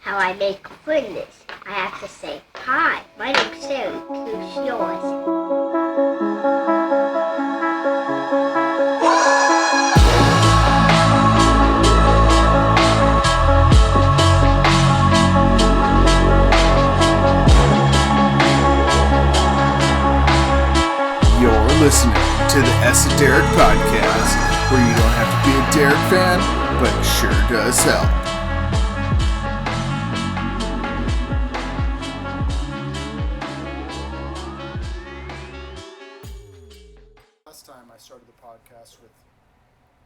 how I make friends. I have to say, hi, my name's Sarah. Who's yours? You're listening to the Esoteric Podcast, where you don't have to be a Derek fan, but it sure does help. Last time I started the podcast with,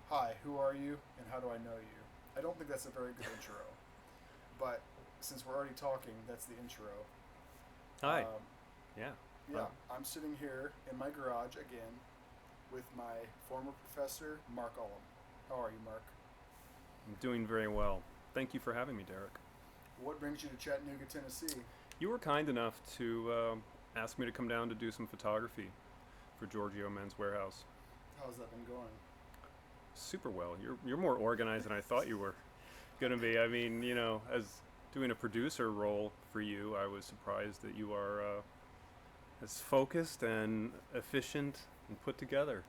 hi, who are you and how do I know you? I don't think that's a very good intro, but since we're already talking, that's the intro. Hi. Yeah. Yeah, I'm sitting here in my garage again with my former professor, Marc Ullom. How are you, Marc? I'm doing very well. Thank you for having me, Derek. What brings you to Chattanooga, Tennessee? You were kind enough to ask me to come down to do some photography for Giorgio Men's Warehouse. How's that been going? Super well. You're more organized than I thought you were going to be. I mean, you know, as doing a producer role for you, I was surprised that you are as focused and efficient and put together.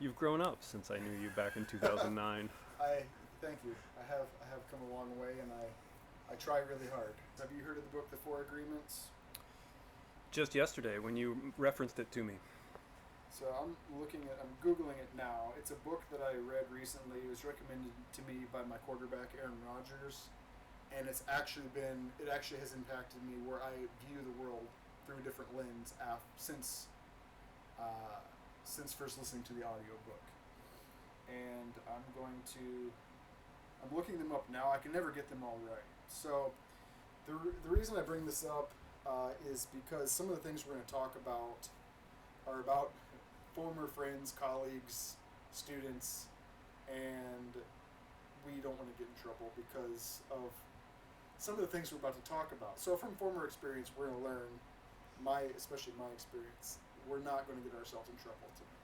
You've grown up since I knew you back in 2009. Thank you. I have come a long way, and I try really hard. Have you heard of the book, The Four Agreements? Just yesterday when you referenced it to me. So I'm Googling it now. It's a book that I read recently. It was recommended to me by my quarterback, Aaron Rodgers, and it actually has impacted me where I view the world through a different lens since first listening to the audiobook. And I'm looking them up now. I can never get them all right. So the reason I bring this up is because some of the things we're going to talk about are about former friends, colleagues, students, and we don't want to get in trouble because of some of the things we're about to talk about. So from former experience, we're going to learn, especially my experience, we're not going to get ourselves in trouble today.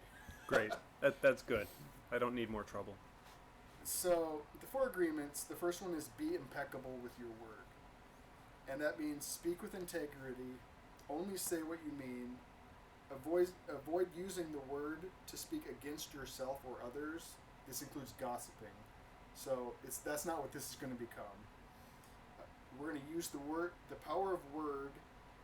Great. That's good. I don't need more trouble. So the four agreements, the first one is be impeccable with your word. And that means speak with integrity, only say what you mean, avoid using the word to speak against yourself or others. This includes gossiping. So that's not what this is going to become. We're going to use the power of word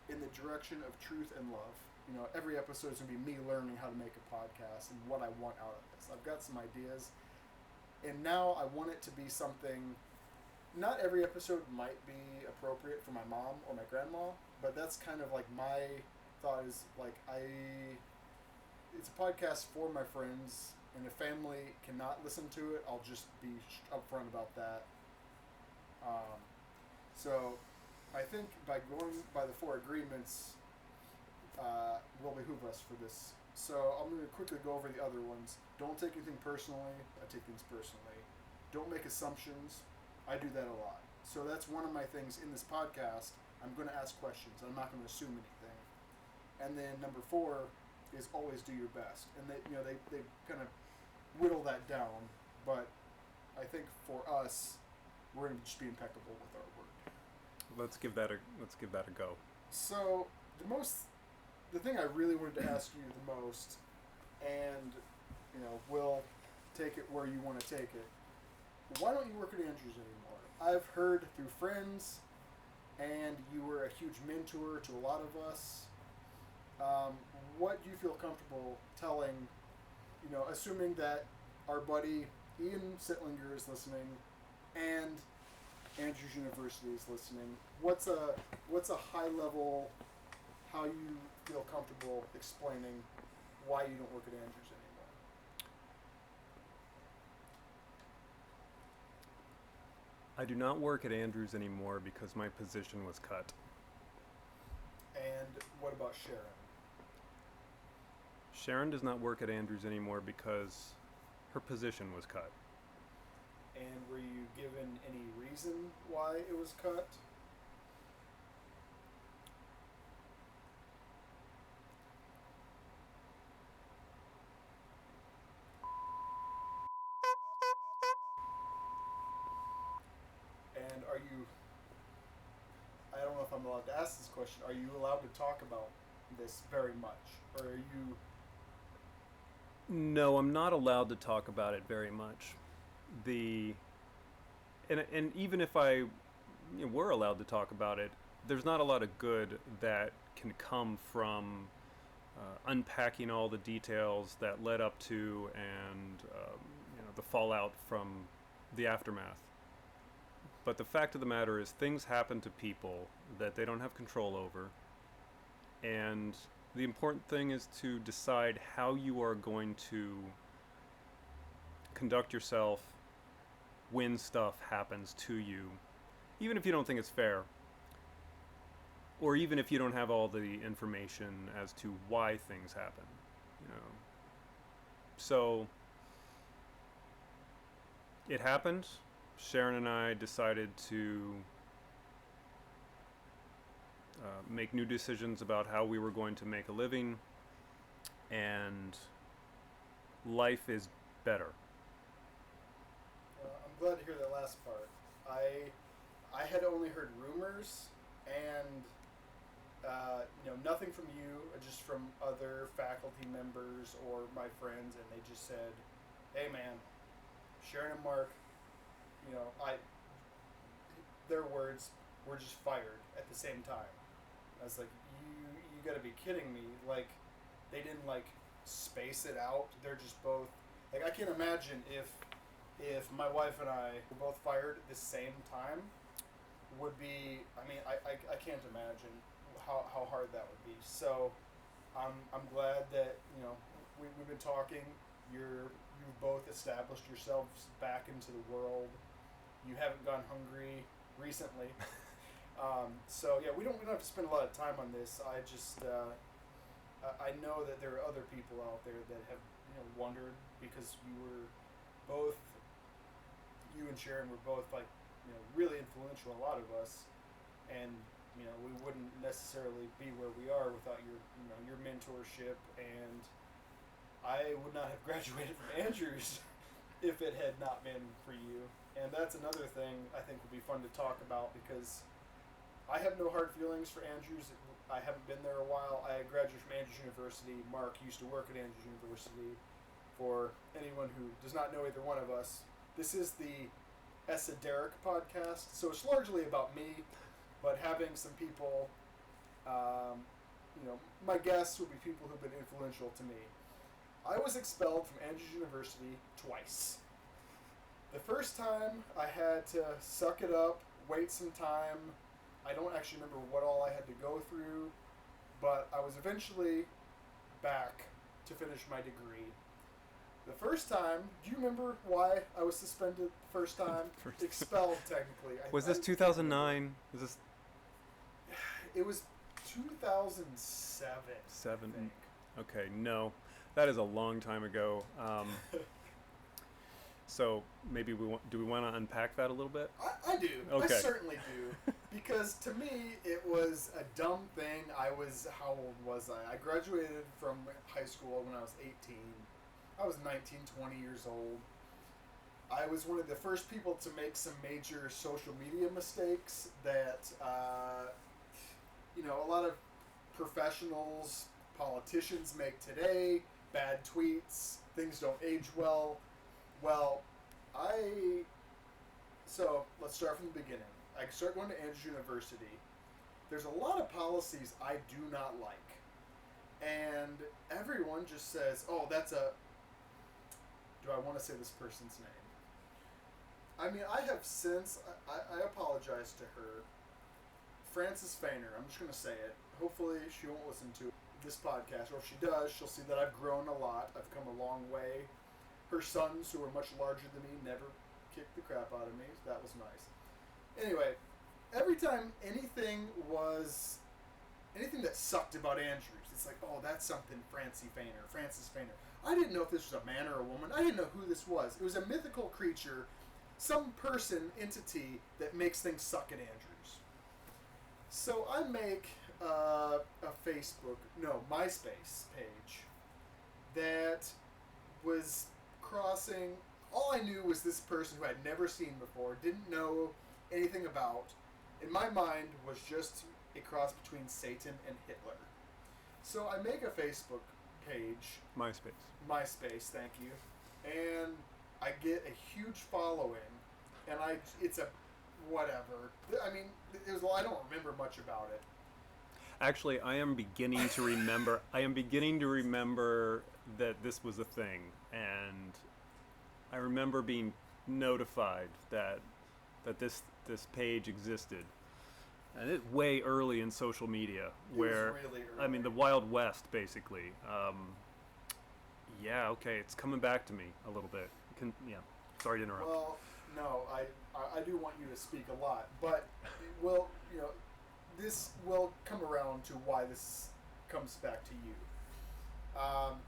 in the direction of truth and love. You know, every episode is going to be me learning how to make a podcast and what I want out of this. I've got some ideas, and now I want it to be something. Not every episode might be appropriate for my mom or my grandma, but that's kind of like my thought is like it's a podcast for my friends, and if family cannot listen to it, I'll just be upfront about that. So I think by going by the four agreements will behoove us for this. So I'm going to quickly go over the other ones. Don't take anything personally. I take things personally. Don't make assumptions. I do that a lot. So that's one of my things in this podcast. I'm going to ask questions. I'm not going to assume anything. And then number 4 is always do your best. And they kind of whittle that down. But I think for us, we're going to just be impeccable with our word. Let's give that a go. So the thing I really wanted to ask you the most, and we'll take it where you want to take it. Why don't you work at Andrews anymore? I've heard through friends, and you were a huge mentor to a lot of us. What do you feel comfortable telling? Assuming that our buddy Ian Sittlinger is listening, and Andrews University is listening. What's a high level? How you feel comfortable explaining why you don't work at Andrews anymore? I do not work at Andrews anymore because my position was cut. And what about Sharon? Sharon does not work at Andrews anymore because her position was cut. And were you given any reason why it was cut? And are you I'm allowed to ask this question. Are you allowed to talk about this very much, or are you? No, I'm not allowed to talk about it very much. The and even if I were allowed to talk about it, there's not a lot of good that can come from unpacking all the details that led up to and the fallout from the aftermath. But the fact of the matter is, things happen to people that they don't have control over, and the important thing is to decide how you are going to conduct yourself when stuff happens to you, even if you don't think it's fair, or even if you don't have all the information as to why things happen, you know. So it happened. Sharon and I decided to make new decisions about how we were going to make a living, and life is better. I'm glad to hear that last part. I had only heard rumors and nothing from you, just from other faculty members or my friends, and they just said, "Hey, man, Sharon and Mark, their words were just fired at the same time." I was like, "You got to be kidding me!" Like, they didn't space it out. They're just both I can't imagine if my wife and I were both fired at the same time. Would be, I can't imagine how hard that would be. So I'm glad that we've been talking. You've both established yourselves back into the world. You haven't gone hungry recently. So yeah, we don't have to spend a lot of time on this. I just I know that there are other people out there that have wondered, because you and Sharon were both really influential in a lot of us, and we wouldn't necessarily be where we are without your mentorship, and I would not have graduated from Andrews if it had not been for you. And that's another thing I think would be fun to talk about, because I have no hard feelings for Andrews. I haven't been there a while. I graduated from Andrews University. Marc used to work at Andrews University. For anyone who does not know either one of us, this is the Esoteric podcast, so it's largely about me, but having some people, my guests will be people who've been influential to me. I was expelled from Andrews University twice. The first time I had to suck it up, wait some time. I don't actually remember what all I had to go through, but I was eventually back to finish my degree. The first time, do you remember why I was suspended the first time? Expelled, technically. Was this 2009? Was this? It was 2007. Seven. I think. Okay, no, that is a long time ago. So maybe do we want to unpack that a little bit? I do. Okay. I certainly do. Because to me, it was a dumb thing. How old was I? I graduated from high school when I was 18. I was 19, 20 years old. I was one of the first people to make some major social media mistakes that, a lot of professionals, politicians make today. Bad tweets, things don't age well. Well, so let's start from the beginning. I started going to Andrews University. There's a lot of policies I do not like. And everyone just says, "Oh, do I want to say this person's name?" I have since, I apologize to her. Frances Fainer, I'm just going to say it. Hopefully she won't listen to this podcast, or if she does, she'll see that I've grown a lot. I've come a long way. Her sons, who are much larger than me, never kicked the crap out of me. So that was nice. Anyway, every time anything that sucked about Andrews, it's like, "Oh, that's something Frances Fainer. I didn't know if this was a man or a woman. I didn't know who this was. It was a mythical creature, some person, entity that makes things suck at Andrews." So I make a MySpace page that was crossing. All I knew was this person who I'd never seen before, didn't know anything about. In my mind, was just a cross between Satan and Hitler. So I make a Facebook page, MySpace. thank you, and I get a huge following, and it's a whatever. I mean, I don't remember much about it. Actually, I am beginning to remember. I am beginning to remember that this was a thing, and I remember being notified that this page existed, and it way early in social media, where really early. I mean the Wild West, basically. Yeah, okay, it's coming back to me a little bit. Sorry to interrupt. Well, no, I do want you to speak a lot, but this will come around to why this comes back to you.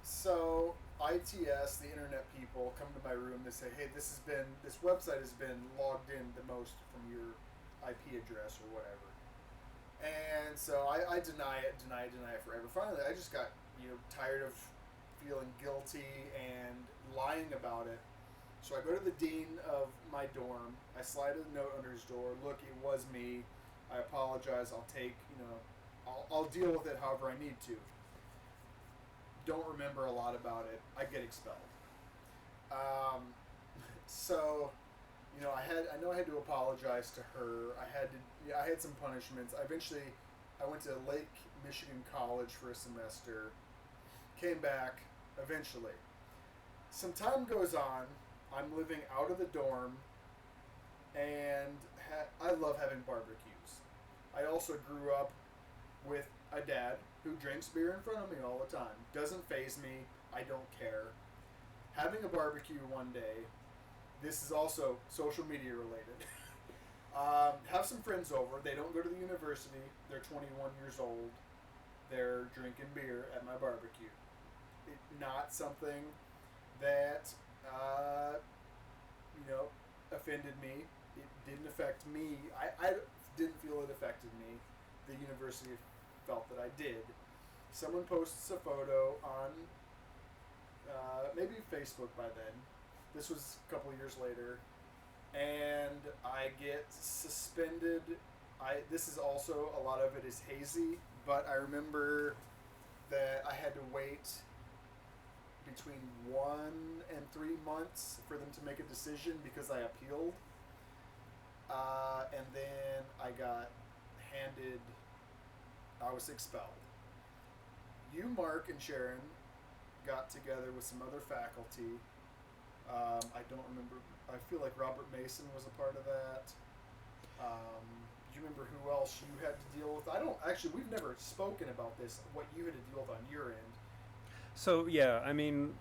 So ITS, the internet people, come to my room. They say, "Hey, this website has been logged in the most from your IP address or whatever." And so I deny it forever. Finally, I just got tired of feeling guilty and lying about it. So I go to the dean of my dorm. I slide a note under his door. Look, it was me. I apologize. I'll take, I'll deal with it however I need to. Don't remember a lot about it. I get expelled. So, I know I had to apologize to her. I had some punishments. I went to Lake Michigan College for a semester. Came back eventually. Some time goes on. I'm living out of the dorm, and I love having barbecues. I also grew up with a dad who drinks beer in front of me all the time. Doesn't faze me. I don't care. Having a barbecue one day. This is also social media related. Have some friends over. They don't go to the university. They're 21 years old. They're drinking beer at my barbecue. Not something that offended me. It didn't affect me. I didn't feel it affected me. The university felt that I did. Someone posts a photo on maybe Facebook by then. This was a couple years later, and I get suspended. This is also, a lot of it is hazy, but I remember that I had to wait between 1 and 3 months for them to make a decision because I appealed. And then I was expelled. You, Marc, and Sharon got together with some other faculty. I don't remember. I feel like Robert Mason was a part of that. Do you remember who else you had to deal with? We've never spoken about this, what you had to deal with on your end. So, yeah, I mean,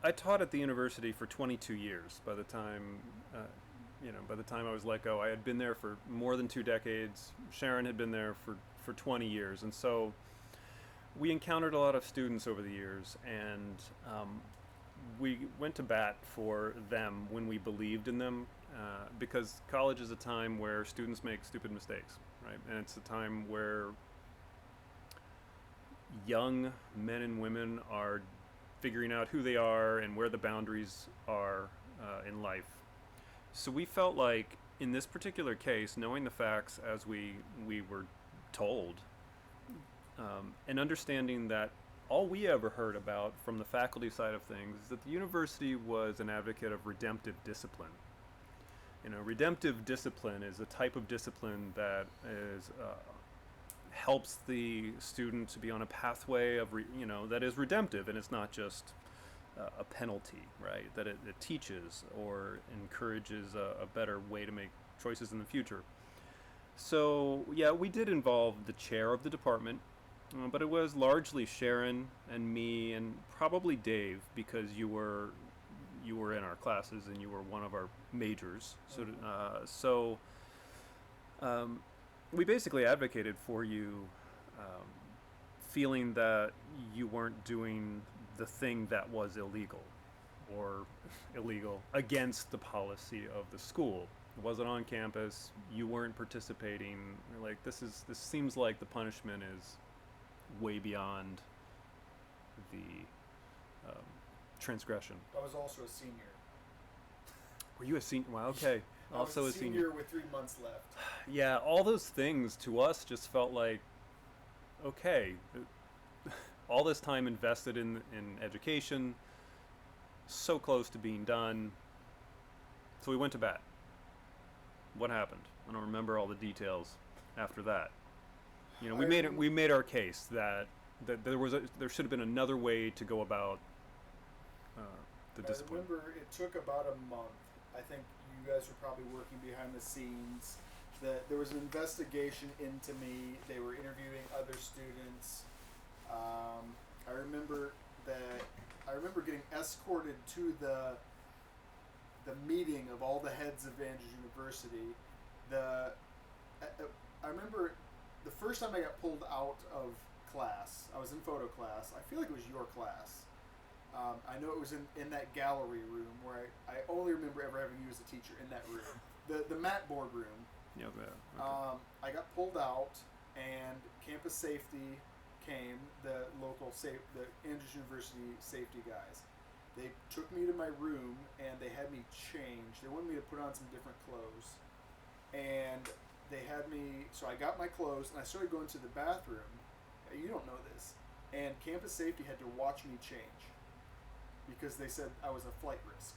I taught at the university for 22 years by the time, I was let go. I had been there for more than 2 decades. Sharon had been there for 20 years. And so we encountered a lot of students over the years, and we went to bat for them when we believed in them, because college is a time where students make stupid mistakes, right? And it's a time where young men and women are figuring out who they are and where the boundaries are in life. So we felt like, in this particular case, knowing the facts as we were told, and understanding that all we ever heard about from the faculty side of things is that the university was an advocate of redemptive discipline. Redemptive discipline is a type of discipline that helps the student to be on a pathway of that is redemptive, and it's not just a penalty, right? That it teaches or encourages a better way to make choices in the future. So yeah, we did involve the chair of the department, but it was largely Sharon and me and probably Dave, because you were in our classes and you were one of our majors. So we basically advocated for you, feeling that you weren't doing the thing that was illegal against the policy of the school. It wasn't on campus. You weren't participating. Like, this seems like the punishment is way beyond the transgression. I was also a senior. Were you a senior? Wow, okay. Also I a was a senior with 3 months left. Yeah, all those things to us just felt like, okay, all this time invested in education, so close to being done. So we went to bat. What happened? I don't remember all the details after that. You know, we made our case that there should have been another way to go about the discipline. I remember it took about a month. I think you guys were probably working behind the scenes. That there was an investigation into me. They were interviewing other students. I remember getting escorted to the meeting of all the heads of Andrews University. I remember the first time I got pulled out of class. I was in photo class. I feel like it was your class. I know it was in that gallery room where I only remember ever having you as a teacher in that room. The mat board room. Yeah, okay. I got pulled out, and campus safety came, the Andrews University safety guys. They took me to my room, and they had me change. They wanted me to put on some different clothes. And they had me, so I got my clothes, and I started going to the bathroom. You don't know this. And campus safety had to watch me change because they said I was a flight risk.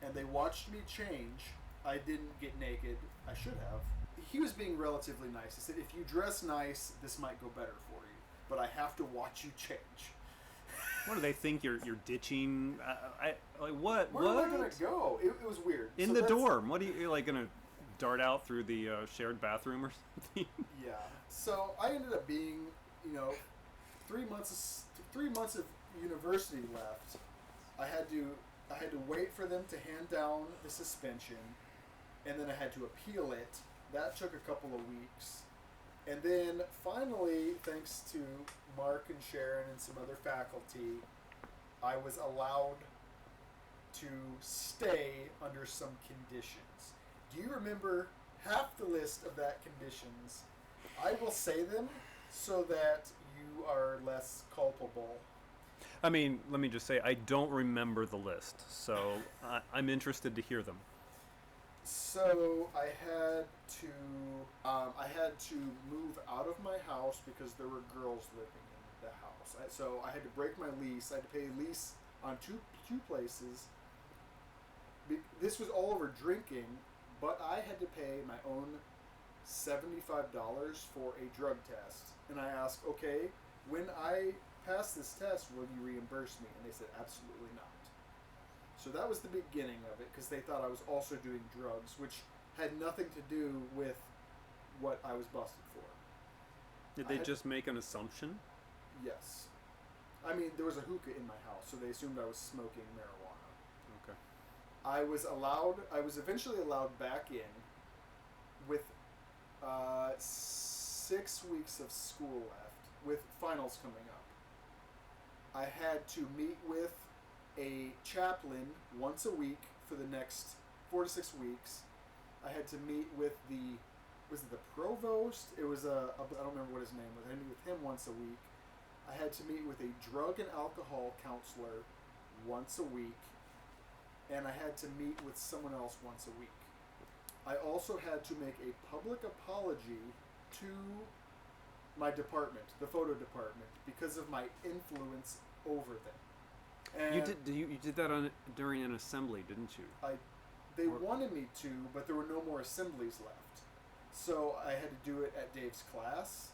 And they watched me change. I didn't get naked. I should have. He was being relatively nice. He said, if you dress nice, this might go better for you. But I have to watch you change. What do they think you're ditching? What? Where am I gonna go? It was weird. In the dorm. What are you like gonna dart out through the shared bathroom or something? Yeah. So I ended up being, 3 months of university left. I had to wait for them to hand down the suspension, and then I had to appeal it. That took a couple of weeks. And then finally, thanks to Marc and Sharon and some other faculty, I was allowed to stay under some conditions. Do you remember half the list of that conditions? I will say them so that you are less culpable. I mean, let me just say, I don't remember the list, so I'm interested to hear them. So I had to move out of my house because there were girls living in the house. So I had to break my lease. I had to pay a lease on two places. This was all over drinking, but I had to pay my own $75 for a drug test. And I asked, okay, when I pass this test, will you reimburse me? And they said, absolutely not. So that was the beginning of it, because they thought I was also doing drugs, which had nothing to do with what I was busted for. Did they just make an assumption? Yes. I mean, there was a hookah in my house, so they assumed I was smoking marijuana. Okay. I was eventually allowed back in with 6 weeks of school left, with finals coming up. I had to meet with a chaplain once a week for the next 4 to 6 weeks. I had to meet with was it the provost? It was I don't remember what his name was. I had to meet with him once a week. I had to meet with a drug and alcohol counselor once a week. And I had to meet with someone else once a week. I also had to make a public apology to my department, the photo department, because of my influence over them. And you did that during an assembly, didn't you? They wanted me to, but there were no more assemblies left. So I had to do it at Dave's class.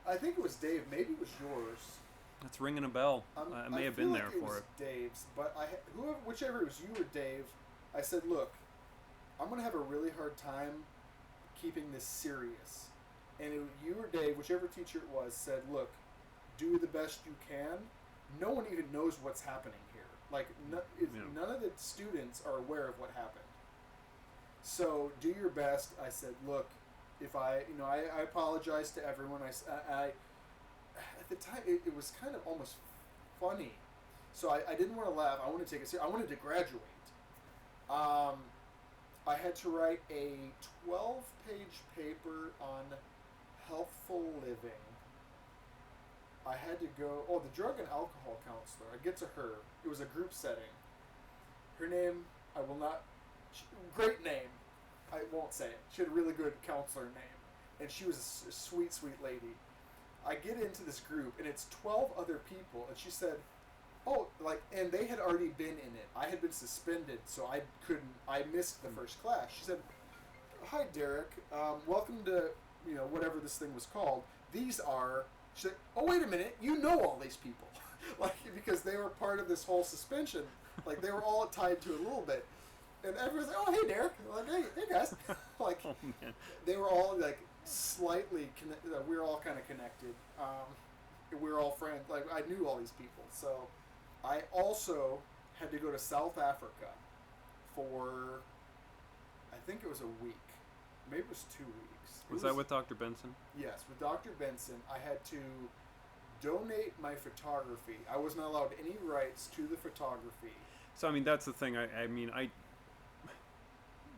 I think it was Dave. Maybe it was yours. That's ringing a bell. I may have been there for it. Dave's, but whichever it was you or Dave, I said, look, I'm going to have a really hard time keeping this serious. And you or Dave, whichever teacher it was, said, look, do the best you can. No one even knows what's happening here. Like, none of the students are aware of what happened. So, do your best. I said, look, if I apologize to everyone. I at the time, it was kind of almost funny. So, I didn't want to laugh. I wanted to take it seriously. I wanted to graduate. I had to write a 12-page paper on healthful living. I had to go, the drug and alcohol counselor, I get to her. It was a group setting. Her name, I will not Great name. I won't say it. She had a really good counselor name, and she was a sweet, sweet lady. I get into this group, and it's 12 other people, and she said, "Oh, like," and they had already been in it. I had been suspended, so I missed the first class. She said, "Hi, Derek. Welcome to, whatever this thing was called. These are," she said, "Oh, wait a minute. You know all these people." Like, because they were part of this whole suspension. Like, they were all tied to it a little bit. And everyone's like, "Oh, hey, Derek." I'm like, hey guys. Like, Oh, man. they were all, like, slightly connected. We were all kind of connected. We were all friends. Like, I knew all these people. So I also had to go to South Africa for, I think it was a week. Maybe it was 2 weeks. Was that with Dr. Benson? Yes, with Dr. Benson. I had to donate my photography. I was not allowed any rights to the photography. So, I mean, that's the thing.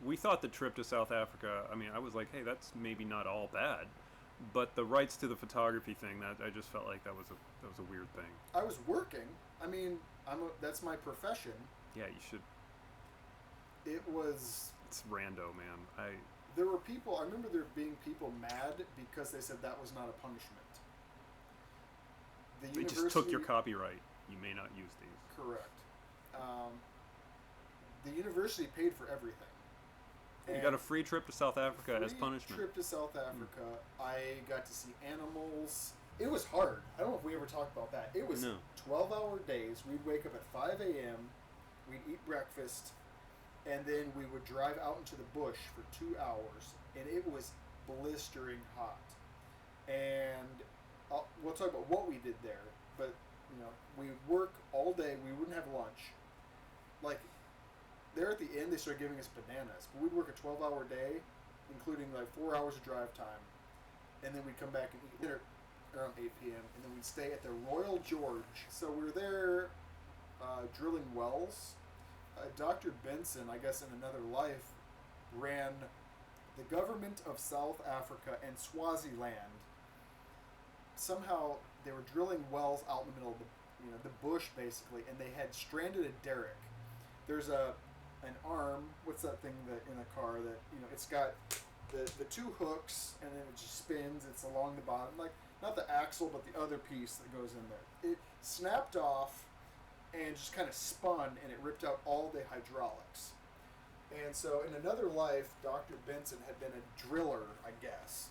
We thought the trip to South Africa, I was like, hey, that's maybe not all bad. But the rights to the photography thing, that I just felt like that was a weird thing. I was working. I mean, that's my profession. Yeah, you should. It was... It's rando, man. There were people... I remember there being people mad because they said that was not a punishment. They just took your copyright. You may not use these. Correct. The university paid for everything. You got a free trip to South Africa as punishment. Trip to South Africa. I got to see animals. It was hard. I don't know if we ever talked about that. It was 12-hour days. We'd wake up at 5 a.m. We'd eat breakfast, and then we would drive out into the bush for 2 hours, and it was blistering hot. And we'll talk about what we did there, but we'd work all day. We wouldn't have lunch. Like, there at the end, they started giving us bananas. But we'd work a 12-hour day, including like 4 hours of drive time. And then we'd come back and eat dinner around 8 p.m. And then we'd stay at the Royal George. So we were there drilling wells. Dr. Benson, I guess in another life, ran the government of South Africa and Swaziland. Somehow they were drilling wells out in the middle of the bush, basically, and they had stranded a derrick. There's an arm, what's that thing that in a car that, it's got the two hooks, and then it just spins. It's along the bottom, like not the axle, but the other piece that goes in there. It snapped off and just kind of spun, and it ripped out all the hydraulics. And so in another life, Dr. Benson had been a driller, I guess.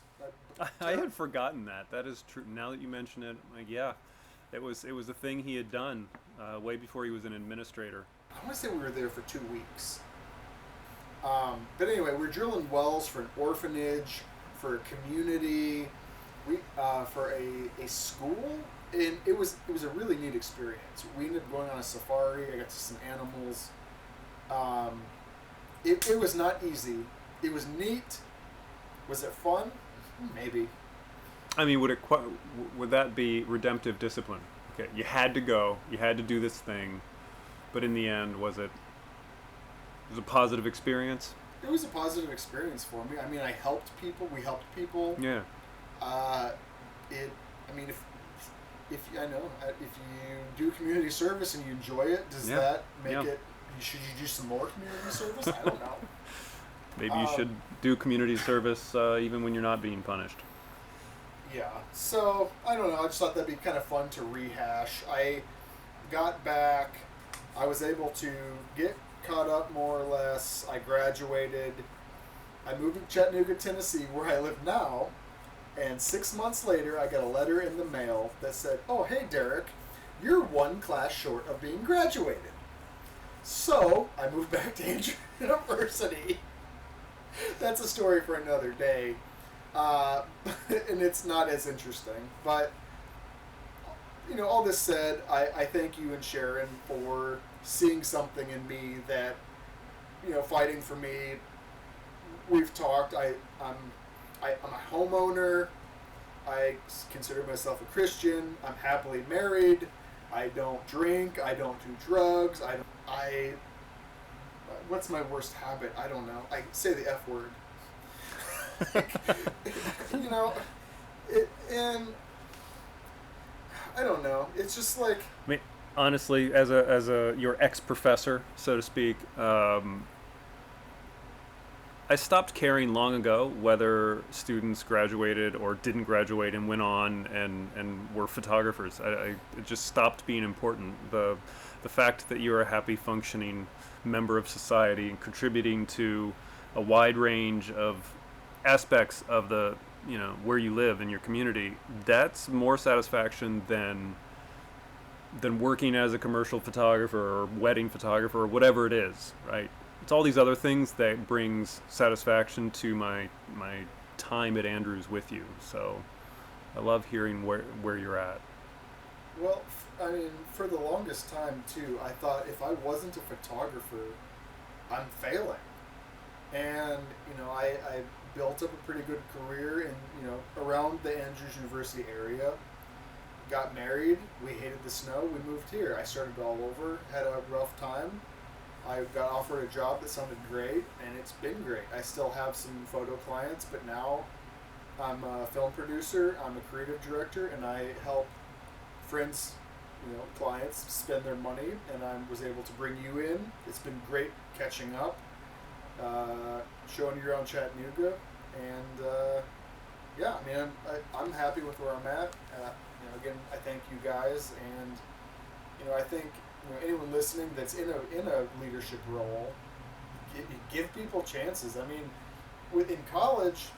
I had forgotten that. That is true. Now that you mention it, yeah, it was a thing he had done way before he was an administrator. I want to say we were there for 2 weeks. But anyway, we're drilling wells for an orphanage, for a community, for a school, and it was a really neat experience. We ended up going on a safari. I got to see some animals. It was not easy. It was neat. Was it fun? Maybe. I mean, would that be redemptive discipline? Okay, you had to go. You had to do this thing. But in the end, was it a positive experience? It was a positive experience for me. I mean, I helped people. We helped people. Yeah. If you do community service and you enjoy it, does that make it? Should you do some more community service? I don't know. Maybe you should do community service even when you're not being punished. Yeah. So I don't know. I just thought that'd be kind of fun to rehash. I got back. I was able to get caught up more or less. I graduated. I moved to Chattanooga, Tennessee, where I live now. And 6 months later, I got a letter in the mail that said, "Oh, hey, Derek, you're one class short of being graduated." So I moved back to Andrew University. That's a story for another day. And it's not as interesting. But, all this said, I thank you and Sharon for seeing something in me that, fighting for me. We've talked. I'm a homeowner. I consider myself a Christian. I'm happily married. I don't drink. I don't do drugs. What's my worst habit? I don't know. I say the F word. And I don't know. It's just like. I mean, honestly, as your ex-professor, so to speak, I stopped caring long ago whether students graduated or didn't graduate and went on and were photographers. It just stopped being important. The fact that you're a happy functioning member of society and contributing to a wide range of aspects of the, where you live in your community, that's more satisfaction than working as a commercial photographer or wedding photographer or whatever it is, right? It's all these other things that brings satisfaction to my time at Andrews with you. So I love hearing where you're at. Well, I mean, for the longest time too, I thought if I wasn't a photographer, I'm failing. And I built up a pretty good career in around the Andrews University area. Got married. We hated the snow. We moved here. I started all over. Had a rough time. I got offered a job that sounded great, and it's been great. I still have some photo clients, but now I'm a film producer. I'm a creative director, and I help friends, clients spend their money. And I was able to bring you in. It's been great catching up, showing you around Chattanooga, and yeah, I mean, I'm happy with where I'm at. Again, I thank you guys, and I think anyone listening that's in a leadership role, give people chances. I mean, in college,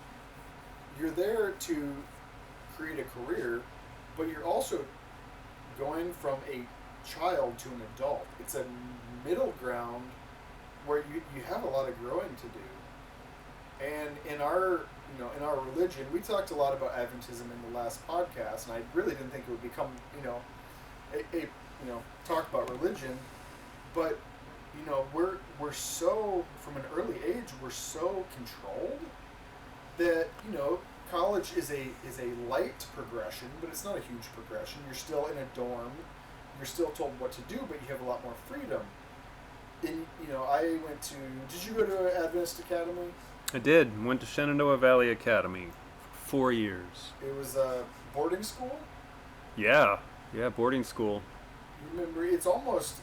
you're there to create a career, but you're also going from a child to an adult. It's a middle ground where you have a lot of growing to do. And in our religion, we talked a lot about Adventism in the last podcast, and I really didn't think it would become talk about religion, but we're so, from an early age, we're so controlled that college is a light progression, but it's not a huge progression. You're still in a dorm, you're still told what to do, but you have a lot more freedom. And I went to, did you go to Adventist Academy? I did. Went to Shenandoah Valley Academy for 4 years. It was a boarding school? Yeah, boarding school. You remember, it's almost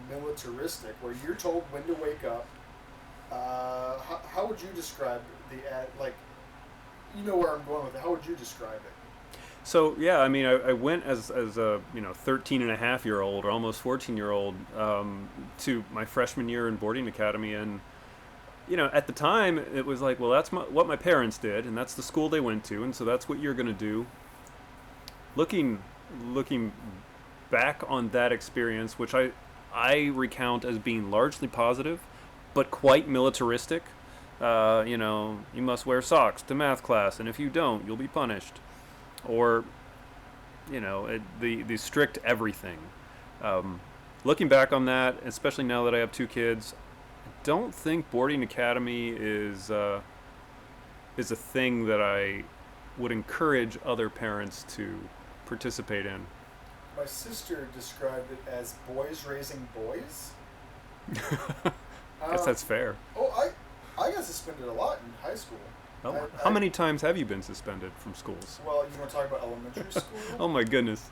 militaristic, where you're told when to wake up. How would you describe like, where I'm going with it. How would you describe it? So, yeah, I mean, I went as a 13 and a half year old or almost 14-year-old to my freshman year in boarding academy, and at the time it was like, well, that's what my parents did, and that's the school they went to, and so that's what you're going to do. Looking back on that experience, which I recount as being largely positive, but quite militaristic. You must wear socks to math class, and if you don't, you'll be punished. Or, the strict everything. Looking back on that, especially now that I have 2 kids, I don't think boarding academy is a thing that I would encourage other parents to participate in. My sister described it as boys raising boys. I guess that's fair. Oh, I got suspended a lot in high school. Oh, how many times have you been suspended from schools? Well, you want to talk about elementary school? Oh my goodness,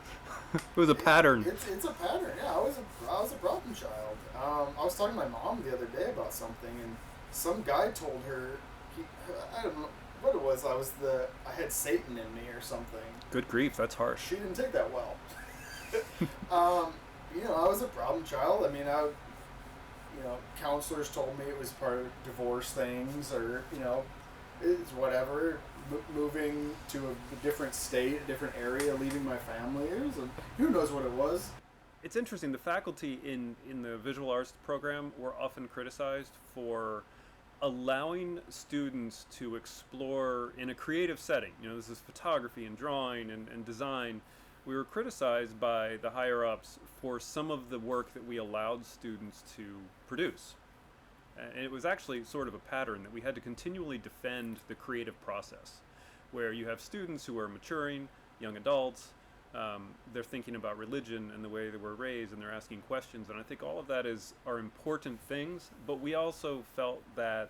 it was a pattern. It's a pattern. Yeah, I was a problem child. I was talking to my mom the other day about something, and some guy told her I don't know what it was. I had Satan in me or something. Good grief, that's harsh. She didn't take that well. I was a problem child. I mean, counselors told me it was part of divorce things, or it's whatever. Moving to a different state, a different area, leaving my family. Who knows what it was. It's interesting. The faculty in the visual arts program were often criticized for allowing students to explore in a creative setting. This is photography and drawing and design. We were criticized by the higher ups for some of the work that we allowed students to produce. And it was actually sort of a pattern that we had to continually defend the creative process, where you have students who are maturing, young adults, they're thinking about religion and the way they were raised, and they're asking questions, and I think all of that are important things, but we also felt that,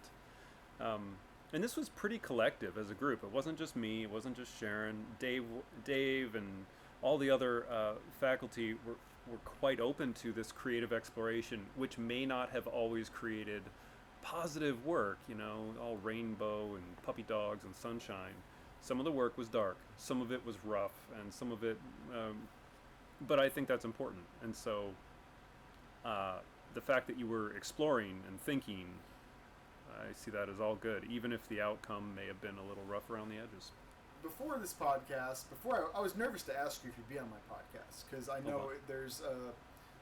and this was pretty collective as a group. It wasn't just me, it wasn't just Sharon, Dave and all the other faculty were quite open to this creative exploration, which may not have always created positive work, all rainbow and puppy dogs and sunshine. Some of the work was dark, some of it was rough, and some of it, but I think that's important. And so the fact that you were exploring and thinking, I see that as all good, even if the outcome may have been a little rough around the edges. Before this podcast, I was nervous to ask you if you'd be on my podcast, because I know there's a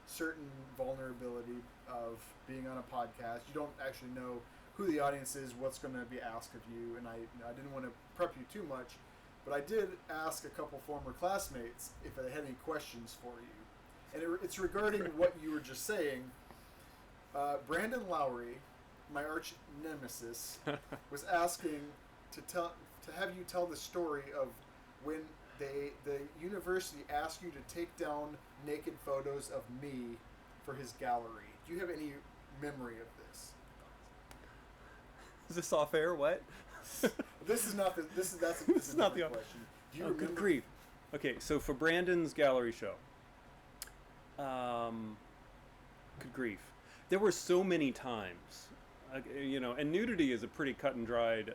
certain vulnerability of being on a podcast. You don't actually know who the audience is, what's going to be asked of you, and I didn't want to prep you too much, but I did ask a couple former classmates if they had any questions for you. And it's regarding what you were just saying. Brandon Lowry, my arch nemesis, was asking to have you tell the story of when the university asked you to take down naked photos of me for his gallery. Do you have any memory of this? Is this off air? What? This is not the. This is not the question. Do you Oh, remember? good grief. Okay, so for Brandon's gallery show, good grief, there were so many times, and nudity is a pretty cut and dried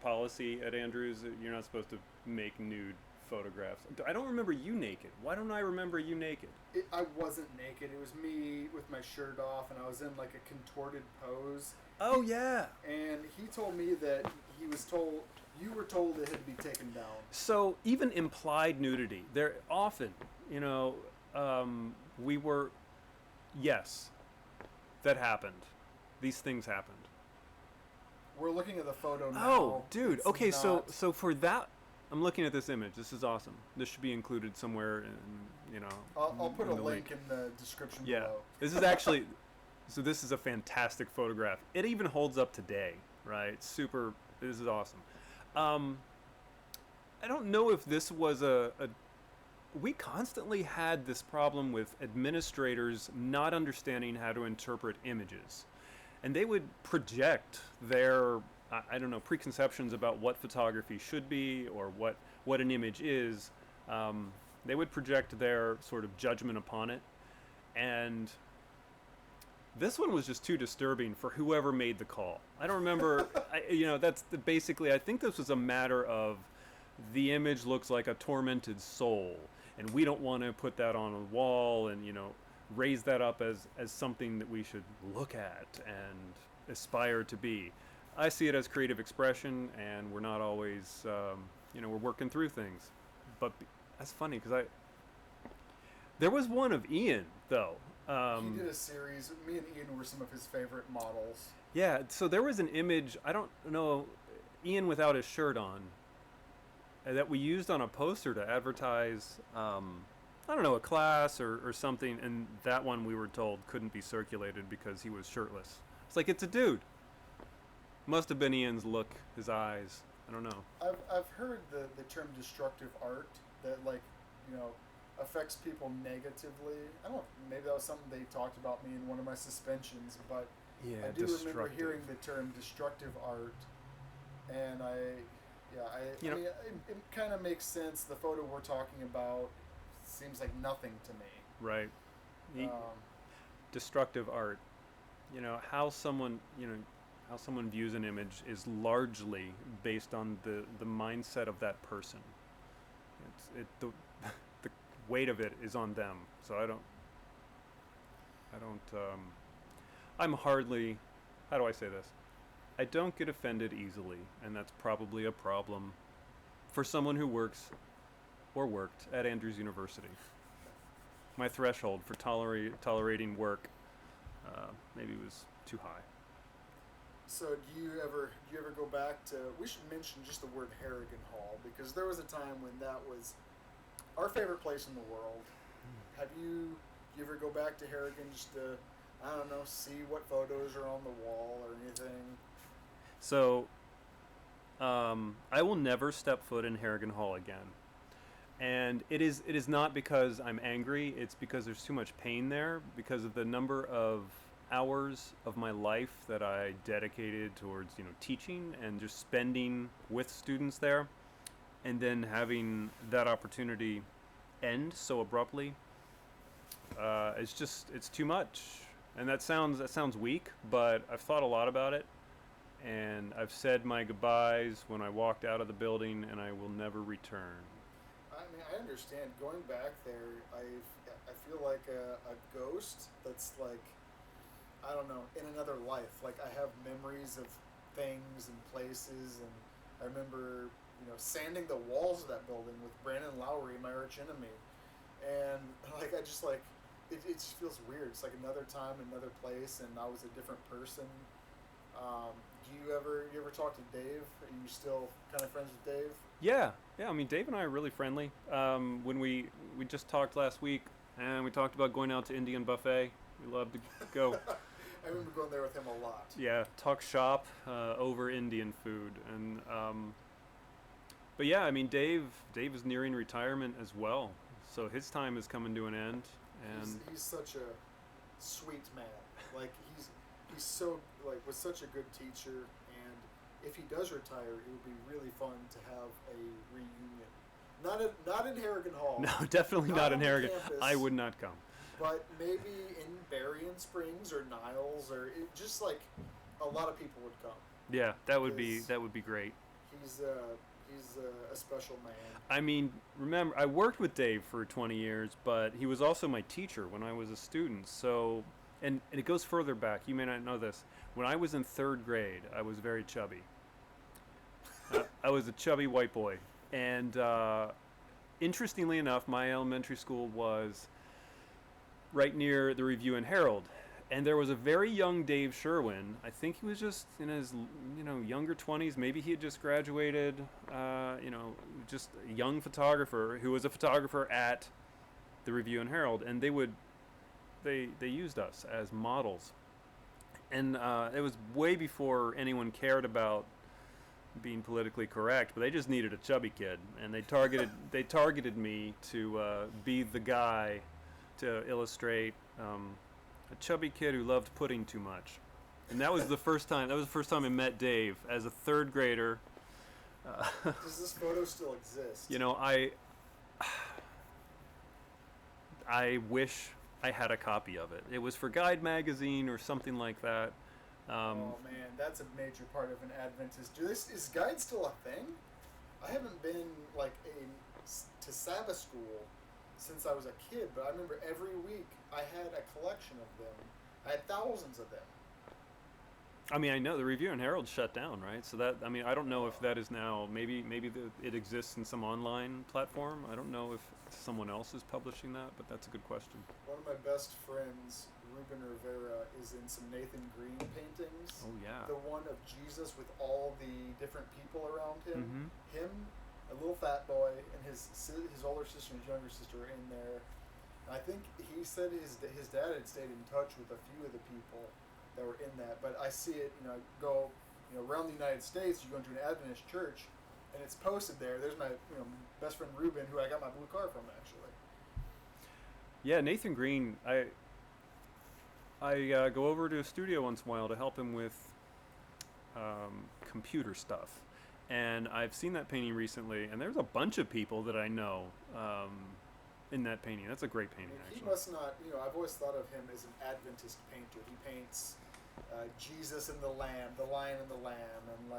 policy at Andrews. You're not supposed to make nude photographs. I don't remember you naked. Why don't I remember you naked? I wasn't naked. It was me with my shirt off, and I was in like a contorted pose. Oh, yeah. And he told me that you were told it had to be taken down. So even implied nudity, there often, we were, yes, that happened. These things happened. We're looking at the photo now. Oh, dude. It's Okay, not- so for that, I'm looking at this image. This is awesome. This should be included somewhere in, I'll put in a the link in the description Yeah. below. This is actually, so this is a fantastic photograph. It even holds up today, right? Super, this is awesome. I don't know if this was we constantly had this problem with administrators not understanding how to interpret images. And they would project their, I don't know, preconceptions about what photography should be or what an image is. They would project their sort of judgment upon it. And this one was just too disturbing for whoever made the call. I don't remember, basically, I think this was a matter of the image looks like a tormented soul, and we don't want to put that on a wall and, raise that up as something that we should look at and aspire to be. I see it as creative expression, and we're not always, we're working through things. But that's funny, because there was one of Ian, though. He did a series. Me and Ian were some of his favorite models. Yeah, so there was an image, I don't know, Ian without his shirt on, that we used on a poster to advertise, I don't know, a class or something, and that one we were told couldn't be circulated because he was shirtless. It's like, it's a dude. Must have been Ian's look, his eyes. I don't know. I've heard the term destructive art that, affects people negatively. I don't know, maybe that was something they talked about me in one of my suspensions, but Yeah, I do remember destructive. hearing the term destructive art, and mean, it kind of makes sense. The photo we're talking about seems like nothing to me. Right. Um, Destructive art. How someone views an image is largely based on the mindset of that person. The weight of it is on them. So I'm hardly, how do I say this? I don't get offended easily, and that's probably a problem for someone who works or worked at Andrews University. My threshold for tolerating work maybe was too high. So do you ever go back to? We should mention just the word Harrigan Hall, because there was a time when that was our favorite place in the world. Have you ever go back to Harrigan just to, I don't know, see what photos are on the wall or anything? So I will never step foot in Harrigan Hall again. And it is not because I'm angry, it's because there's too much pain there, because of the number of hours of my life that I dedicated towards, teaching and just spending with students there, and then having that opportunity end so abruptly. It's too much. And that sounds weak, but I've thought a lot about it, and I've said my goodbyes when I walked out of the building, and I will never return. I mean, I understand. Going back there, I feel like a ghost that's like, I don't know, in another life. Like I have memories of things and places, and I remember, sanding the walls of that building with Brandon Lowry, my arch enemy, and like I just like it just feels weird. It's like another time, another place, and I was a different person. Do you ever talk to Dave? Are you still kind of friends with Dave? Yeah, yeah. I mean, Dave and I are really friendly. When we just talked last week, and we talked about going out to Indian buffet. We love to go. I remember going there with him a lot. Yeah, talk shop over Indian food, and but yeah, I mean, Dave is nearing retirement as well, so his time is coming to an end, and he's such a sweet man. Like he's so was such a good teacher, and if he does retire, it would be really fun to have a reunion. Not in Harrigan Hall. no, definitely not in on Harrigan. campus, I would not come. But maybe in Berrien Springs or Niles, or just like a lot of people would come. Yeah, that would be great. He's a special man. I mean, remember, I worked with Dave for 20 years, but he was also my teacher when I was a student. So, and it goes further back. You may not know this. When I was in 3rd grade, I was very chubby. I was a chubby white boy. And interestingly enough, my elementary school was right near the Review and Herald. And there was a very young Dave Sherwin. I think he was just in his, younger 20s. Maybe he had just graduated, just a young photographer who was a photographer at the Review and Herald. And they used us as models. And it was way before anyone cared about being politically correct, but they just needed a chubby kid. And they targeted me to be the guy to illustrate a chubby kid who loved pudding too much. And that was the first time I met Dave as a 3rd grader. Does this photo still exist? I wish I had a copy of it. It was for Guide magazine or something like that. Oh man, that's a major part of an Adventist. Is Guide still a thing? I haven't been to Sabbath school since I was a kid, but I remember every week I had a collection of them. I had thousands of them. I mean, I know the Review and Herald shut down, right? So that, I mean, I don't know if that is now, maybe it exists in some online platform. I don't know if someone else is publishing that, but that's a good question. One of my best friends, Ruben Rivera, is in some Nathan Green paintings. Oh, yeah. The one of Jesus with all the different people around him. Mm-hmm. Him, a little fat boy, and his older sister and his younger sister are in there. And I think he said his dad had stayed in touch with a few of the people that were in that. But I see it, go, around the United States. You go into an Adventist church, and it's posted there. There's my, best friend Ruben, who I got my blue car from, actually. Yeah, Nathan Green. I go over to a studio once in a while to help him with computer stuff. And I've seen that painting recently, and there's a bunch of people that I know in that painting. That's a great painting, He actually. must not, I've always thought of him as an Adventist painter. He paints Jesus and the Lamb, the Lion and the Lamb, and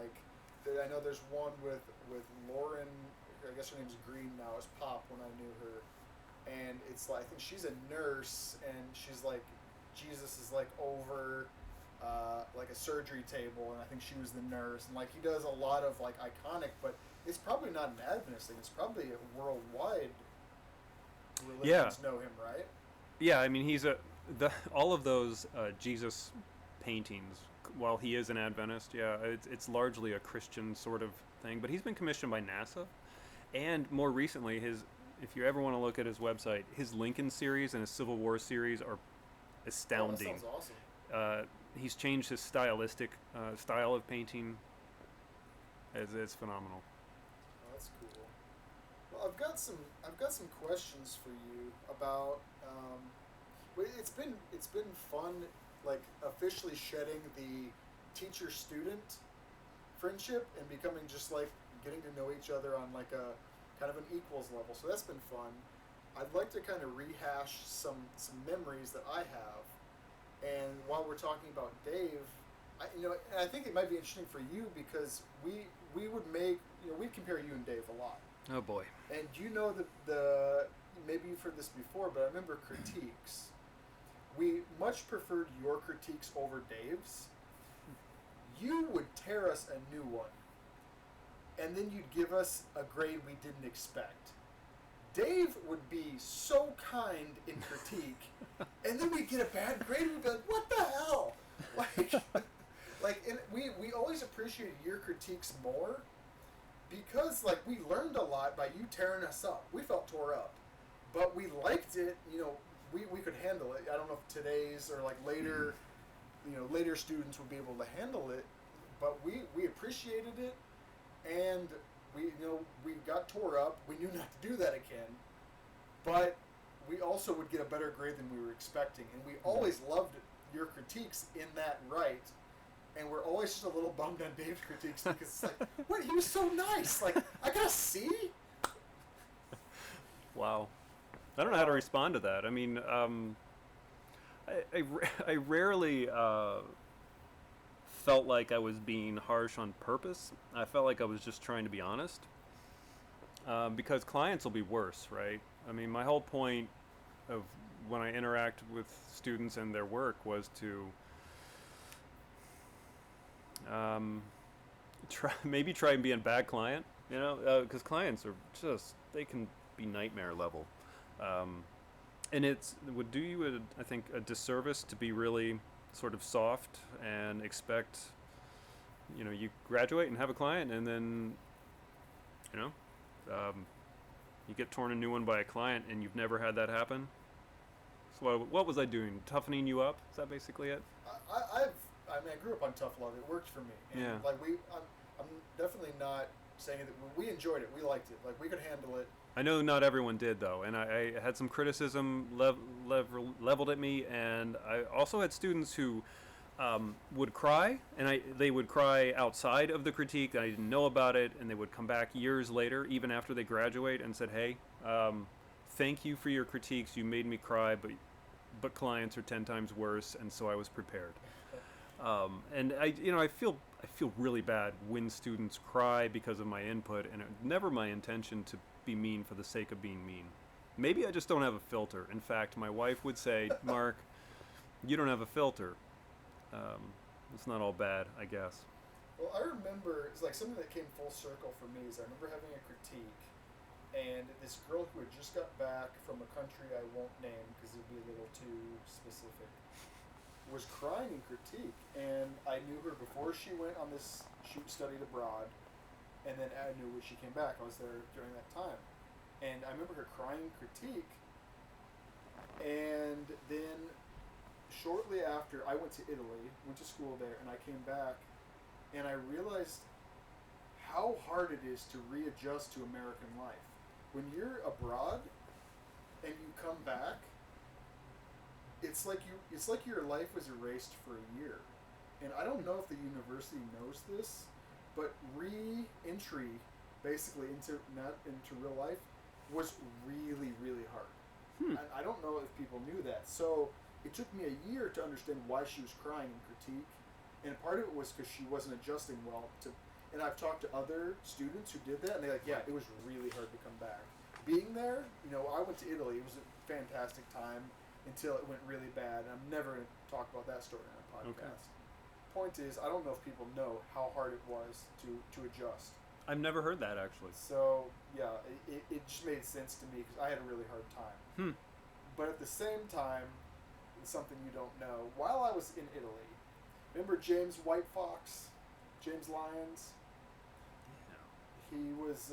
I know there's one with Lauren, I guess her name's Green now, it was Pop when I knew her, and it's like, I think she's a nurse, and she's like, Jesus is like over like a surgery table, and I think she was the nurse, and he does a lot of iconic, but it's probably not an Adventist thing, it's probably a worldwide religions know him, right? Yeah, I mean, all of those Jesus paintings, while he is an Adventist, yeah, it's largely a Christian sort of thing, but he's been commissioned by NASA, and more recently, if you ever want to look at his website, his Lincoln series and his Civil War series are astounding. Oh, that sounds awesome. He's changed his stylistic style of painting. It's phenomenal. Oh, that's cool. Well, I've got some questions for you about. It's been fun, officially shedding the teacher-student friendship and becoming just getting to know each other on a kind of an equals level. So that's been fun. I'd like to kind of rehash some memories that I have, And while we're talking about Dave, and I think it might be interesting for you because we would make, we'd compare you and Dave a lot. Oh boy. And you know the maybe you've heard this before, but I remember critiques. We much preferred your critiques over Dave's. You would tear us a new one, and then you'd give us a grade we didn't expect. Dave would be so kind in critique, and then we'd get a bad grade, and we'd be like, what the hell? And we always appreciated your critiques more because, we learned a lot by you tearing us up. We felt tore up, but we liked it, we could handle it. I don't know if today's or, later, later students would be able to handle it, but we appreciated it, and we got tore up. We knew not to do that again, but we also would get a better grade than we were expecting, and we always loved your critiques in that right, and we're always just a little bummed on Dave's critiques because it's like, what? He was so nice. I got a C? Wow. I don't know how to respond to that. I mean, I rarely felt like I was being harsh on purpose. I felt like I was just trying to be honest. Because clients will be worse, right? I mean, my whole point of when I interact with students and their work was to try and be a bad client, because clients are they can be nightmare level. And it would do you, I think, a disservice to be really sort of soft and expect, you graduate and have a client, and then, you get torn a new one by a client, and you've never had that happen. So what was I doing? Toughening you up? Is that basically it? I grew up on tough love. It worked for me. And Yeah. I'm definitely not saying that we enjoyed it. We liked it. We could handle it. I know not everyone did, though, and I had some criticism leveled at me, and I also had students who would cry, and they would cry outside of the critique, and I didn't know about it, and they would come back years later, even after they graduate, and said, hey, thank you for your critiques, you made me cry, but clients are 10 times worse, and so I was prepared. And I feel really bad when students cry because of my input, and it was never my intention to be mean for the sake of being mean. Maybe I just don't have a filter. In fact, my wife would say, Mark, you don't have a filter. It's not all bad, I guess. Well, I remember, it's something that came full circle for me is I remember having a critique, and this girl who had just got back from a country I won't name because it would be a little too specific, was crying in critique, and I knew her before she went on this shoot studied abroad, and then I knew when she came back. I was there during that time, and I remember her crying critique, and then shortly after I went to Italy, went to school there, and I came back, and I realized how hard it is to readjust to American life. When you're abroad and you come back, it's like your life was erased for a year. And I don't know if the university knows this, but re-entry basically into real life was really, really hard. And I don't know if people knew that. So it took me a year to understand why she was crying in critique. And part of it was because she wasn't adjusting well to. And I've talked to other students who did that, and they're like, yeah, it was really hard to come back. Being there, I went to Italy. It was a fantastic time until it went really bad. And I'm never going to talk about that story on a podcast. Okay. Point is, I don't know if people know how hard it was to adjust. I've never heard that, actually. So, yeah, it just made sense to me because I had a really hard time. But at the same time, something you don't know, while I was in Italy, remember James White Fox? James Lyons? He was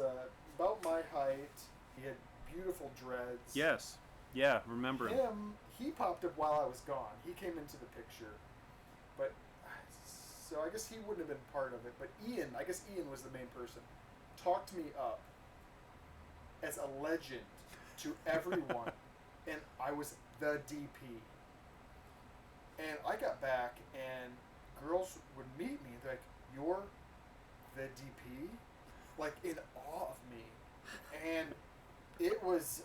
about my height. He had beautiful dreads. Yes. Yeah, remember him. He popped up while I was gone. He came into the picture. But, so I guess he wouldn't have been part of it. But Ian was the main person, talked me up as a legend to everyone. And I was the DP. And I got back, and girls would meet me, and they're like, you're the DP? In awe of me. And it was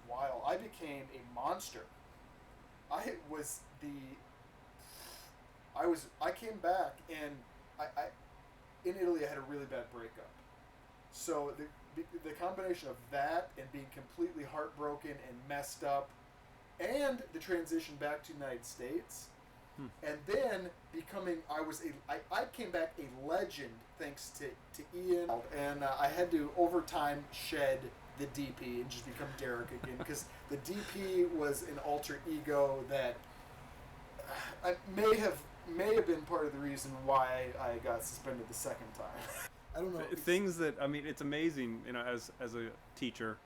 wild. I became a monster. I was the I came back and I in Italy I had a really bad breakup. So the combination of that and being completely heartbroken and messed up, and the transition back to the United States, and then becoming I came back a legend thanks to Ian, and I had to over time shed the DP and just become Derek again, because the DP was an alter ego that I may have been part of the reason why I got suspended the second time. I don't know. Things that, I mean, it's amazing, you know, as a teacher,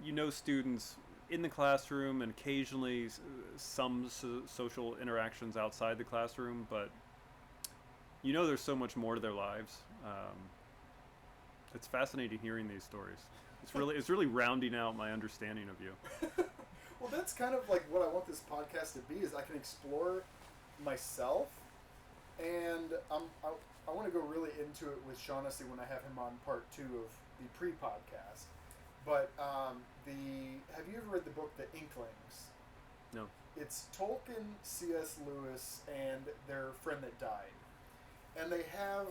you know, students in the classroom and occasionally some social interactions outside the classroom, but you know, there's so much more to their lives. It's fascinating hearing these stories. It's really rounding out my understanding of you. Well, that's kind of like what I want this podcast to be, is I can explore myself, and I want to go really into it with Shaughnessy when I have him on part 2 of the pre-podcast. But have you ever read the book The Inklings? No. It's Tolkien, C.S. Lewis, and their friend that died. And they have,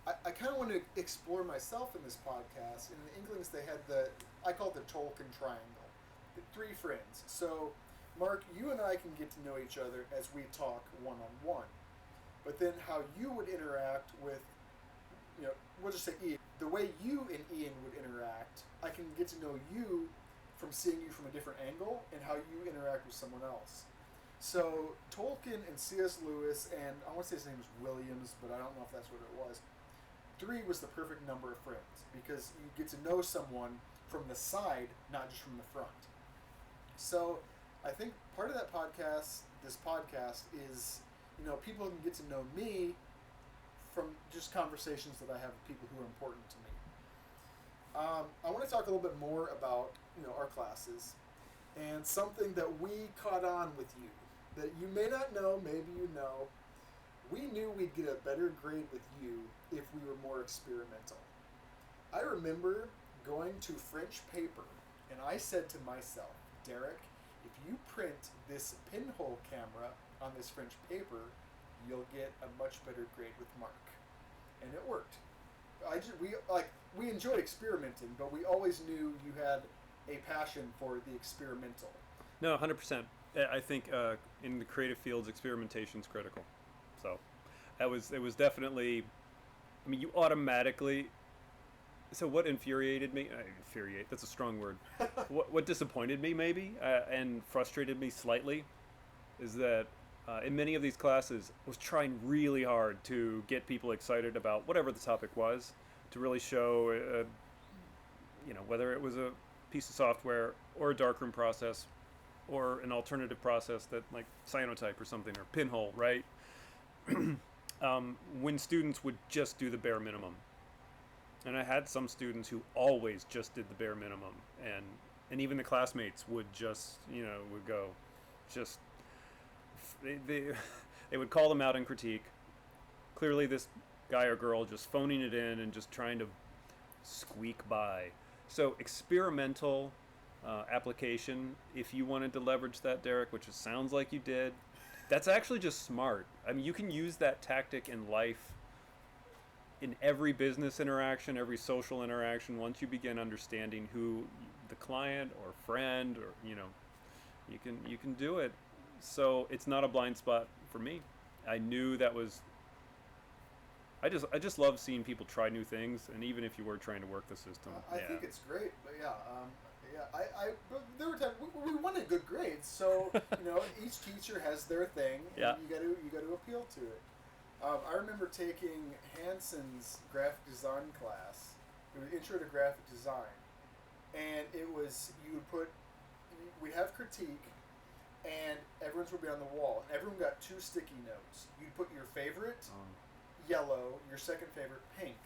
I kind of want to explore myself in this podcast. In The Inklings, they had I call it the Tolkien Triangle. The 3 friends. So, Mark, you and I can get to know each other as we talk one-on-one. But then how you would interact with, you know, we'll just say Ian. The way you and Ian would interact, I can get to know you from seeing you from a different angle, and how you interact with someone else. So Tolkien and C.S. Lewis, and I want to say his name was Williams, but I don't know if that's what it was. 3 was the perfect number of friends, because you get to know someone from the side, not just from the front. So I think part of that podcast, this podcast, is, you know, people can get to know me from just conversations that I have with people who are important to me. I want to talk a little bit more about, you know, our classes, and something that we caught on with you that you may not know, maybe you know. We knew we'd get a better grade with you if we were more experimental. I remember going to French paper, and I said to myself, Derek, if you print this pinhole camera on this French paper, you'll get a much better grade with Marc. And it worked. We enjoyed experimenting, but we always knew you had a passion for the experimental. No, 100%. I think in the creative fields, experimentation is critical. So it was definitely, I mean, you automatically, so what infuriated me, infuriate, that's a strong word. What disappointed me maybe, and frustrated me slightly, is that in many of these classes, I was trying really hard to get people excited about whatever the topic was, to really show, you know, whether it was a piece of software or a darkroom process or an alternative process that, like cyanotype or something, or pinhole, right? When students would just do the bare minimum. And I had some students who always just did the bare minimum, and even the classmates would just, you know, would go, just, they would call them out in critique. Clearly this guy or girl just phoning it in and just trying to squeak by. So experimental application, if you wanted to leverage that, Derek, which it sounds like you did, that's actually just smart. I mean, you can use that tactic in life, in every business interaction, every social interaction. Once you begin understanding who the client or friend, or, you know, you can do it. So it's not a blind spot for me. I knew that was, I just love seeing people try new things, and even if you were trying to work the system. I think it's great, but but there were times we wanted good grades, so you know, each teacher has their thing, and you got to appeal to it. I remember taking Hanson's graphic design class. It was Intro to Graphic Design, and it was, we'd have critique, and everyone's would be on the wall, and everyone got 2 sticky notes. You'd put your favorite yellow, your second favorite pink,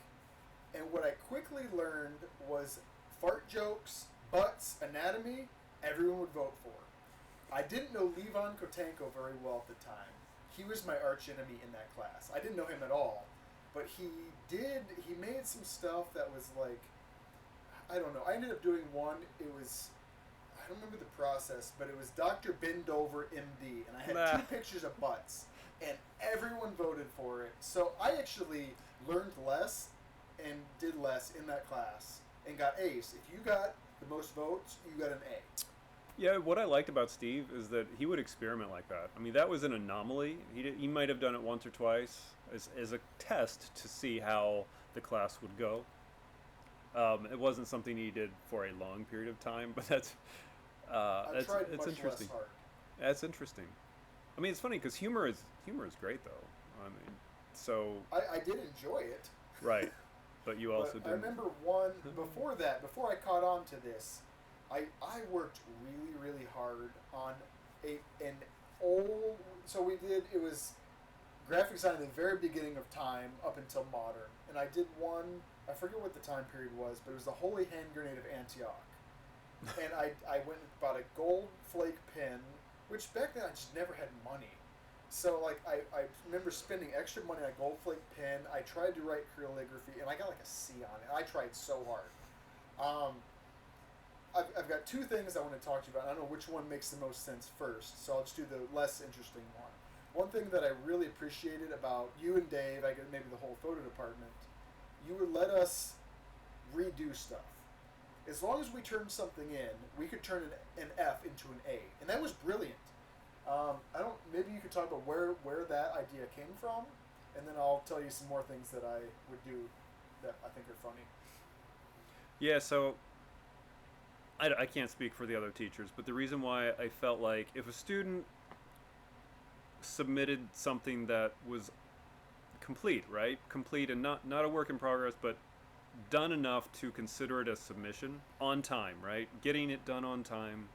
and what I quickly learned was fart jokes, butts, anatomy, everyone would vote for. I didn't know Levon Kotenko very well at the time. He was my arch enemy in that class. I didn't know him at all, but he made some stuff that was like, I don't know. I ended up doing one, it was, I don't remember the process, but it was Dr. Bendover, MD, and I had 2 pictures of butts. and everyone voted for it. So I actually learned less and did less in that class and got A's. If you got the most votes, you got an A. Yeah, what I liked about Steve is that he would experiment like that. I mean, that was an anomaly. He might have done it once or twice as a test to see how the class would go. It wasn't something he did for a long period of time, but I tried it's much interesting. less hard. That's interesting. I mean, it's funny because humor is great though. I mean, so I did enjoy it. right, but you also But did. I remember one before that, before I caught on to this, I worked really, really hard on an old. So we did. It was graphic design at the very beginning of time up until modern, and I did one. I forget what the time period was, but it was the Holy Hand Grenade of Antioch, and I went and bought a gold flake pen, which back then I just never had money. So like I remember spending extra money on a gold flake pen. I tried to write calligraphy, and I got like a C on it. I tried so hard. I've got two things I want to talk to you about. I don't know which one makes the most sense first, so I'll just do the less interesting one. One thing that I really appreciated about you and Dave, I guess maybe the whole photo department, you would let us redo stuff. As long as we turned something in, we could turn an F into an A, and that was brilliant. I don't. Maybe you could talk about where that idea came from, and then I'll tell you some more things that I would do that I think are funny. Yeah, so I can't speak for the other teachers, but the reason why I felt like if a student submitted something that was complete, right? Complete and not a work in progress, but done enough to consider it a submission on time, right? Getting it done on time.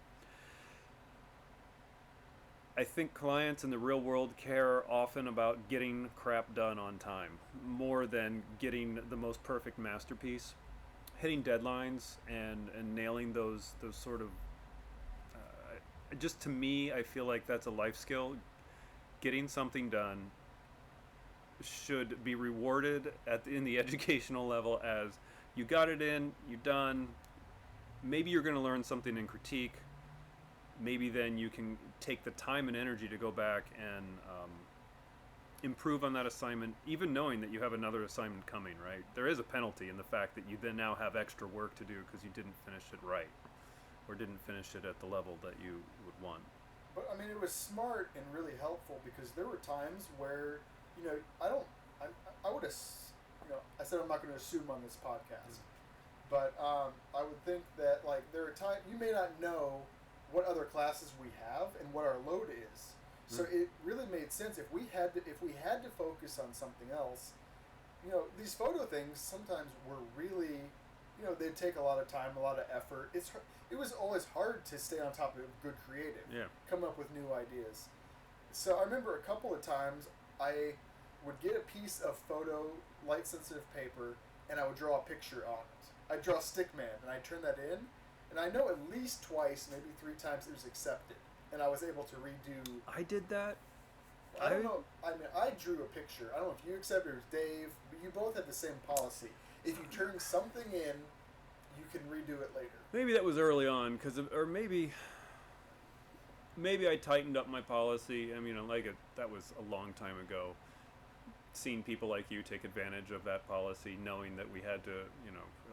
I think clients in the real world care often about getting crap done on time more than getting the most perfect masterpiece. Hitting deadlines and nailing those sort of just to me, I feel like that's a life skill. Getting something done should be rewarded in the educational level as you got it in, you done. Maybe you're going to learn something in critique. Maybe then you can take the time and energy to go back and improve on that assignment, even knowing that you have another assignment coming, right? There is a penalty in the fact that you then now have extra work to do because you didn't finish it right or didn't finish it at the level that you would want. But I mean, it was smart and really helpful because there were times where, I would have, I said I'm not going to assume on this podcast, but I would think that like there are times you may not know what other classes we have and what our load is. So it really made sense if we had to focus on something else. These photo things sometimes were really, they'd take a lot of time, a lot of effort. It was always hard to stay on top of good creative. Yeah. Come up with new ideas. So I remember a couple of times I would get a piece of photo light sensitive paper and I would draw a picture on it. I'd draw stick man and I'd turn that in, and I know at least twice, maybe 3 times it was accepted. And I was able to redo. I did that. I don't know. I mean, I drew a picture. I don't know if you accepted it or Dave, but you both had the same policy. If you turn something in, you can redo it later. Maybe that was early on, or maybe I tightened up my policy. I mean, that was a long time ago. Seeing people like you take advantage of that policy, knowing that we had to,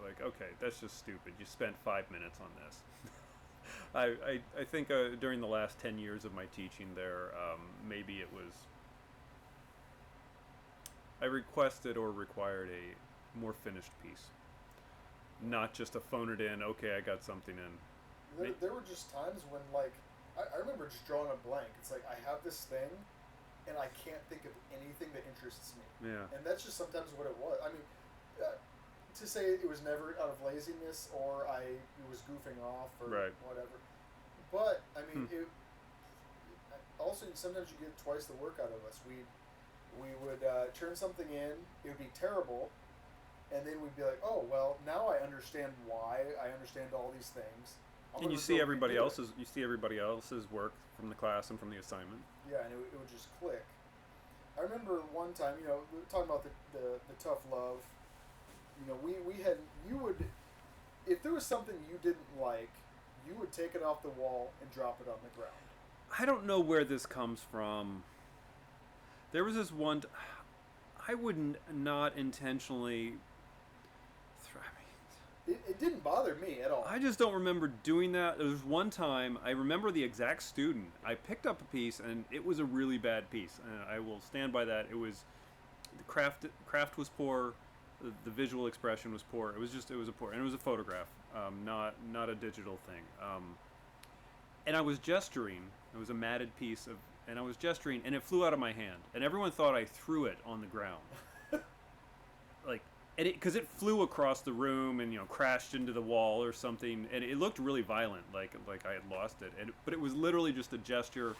like, okay, that's just stupid. You spent 5 minutes on this. I think during the last 10 years of my teaching there, maybe it was I requested or required a more finished piece, not just a phone it in. Okay, I got something in. There were just times when, like, I remember just drawing a blank. It's like I have this thing, and I can't think of anything that interests me. Yeah. And that's just sometimes what it was. I mean, to say it was never out of laziness or I was goofing off or whatever. But I mean, it also sometimes you get twice the work out of us. We would turn something in, it would be terrible, and then we'd be like, oh well, now I understand why. I understand all these things. And you see everybody else's work from the class and from the assignment. Yeah, and it would just click. I remember one time, we were talking about the tough love. If there was something you didn't like, you would take it off the wall and drop it on the ground. I don't know where this comes from. There was this one. I wouldn't not intentionally. It didn't bother me at all. I just don't remember doing that. There was one time, I remember the exact student. I picked up a piece, and it was a really bad piece. And I will stand by that. It was, the craft was poor, the visual expression was poor. It was a poor, and it was a photograph, not a digital thing. And I was gesturing. It was a matted piece of, and I was gesturing, and it flew out of my hand. And everyone thought I threw it on the ground. Like, and because it flew across the room and crashed into the wall or something, and it looked really violent, like I had lost it. But it was literally just a gesture.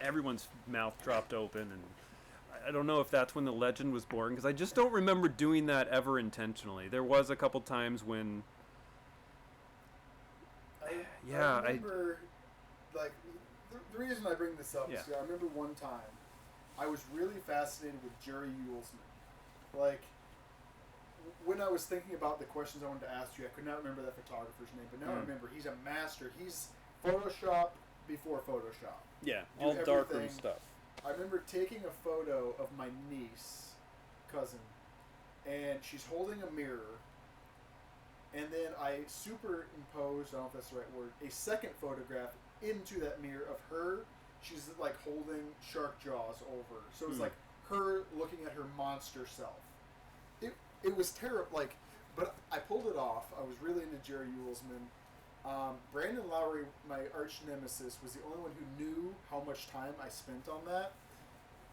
Everyone's mouth dropped open, and I don't know if that's when the legend was born, because I just don't remember doing that ever intentionally. There was a couple times when. I remember, like, the reason I bring this up is I remember one time I was really fascinated with Jerry Ullom. Like, when I was thinking about the questions I wanted to ask you, I could not remember that photographer's name, but now I remember he's a master. He's Photoshop before Photoshop. Yeah, all darkroom stuff. I remember taking a photo of my niece, cousin, and she's holding a mirror, and then I superimposed, I don't know if that's the right word, a second photograph into that mirror of her. She's like holding shark jaws over. So it was like her looking at her monster self. It was terrible. Like, but I pulled it off. I was really into Jerry Ullom. Brandon Lowry, my arch nemesis, was the only one who knew how much time I spent on that.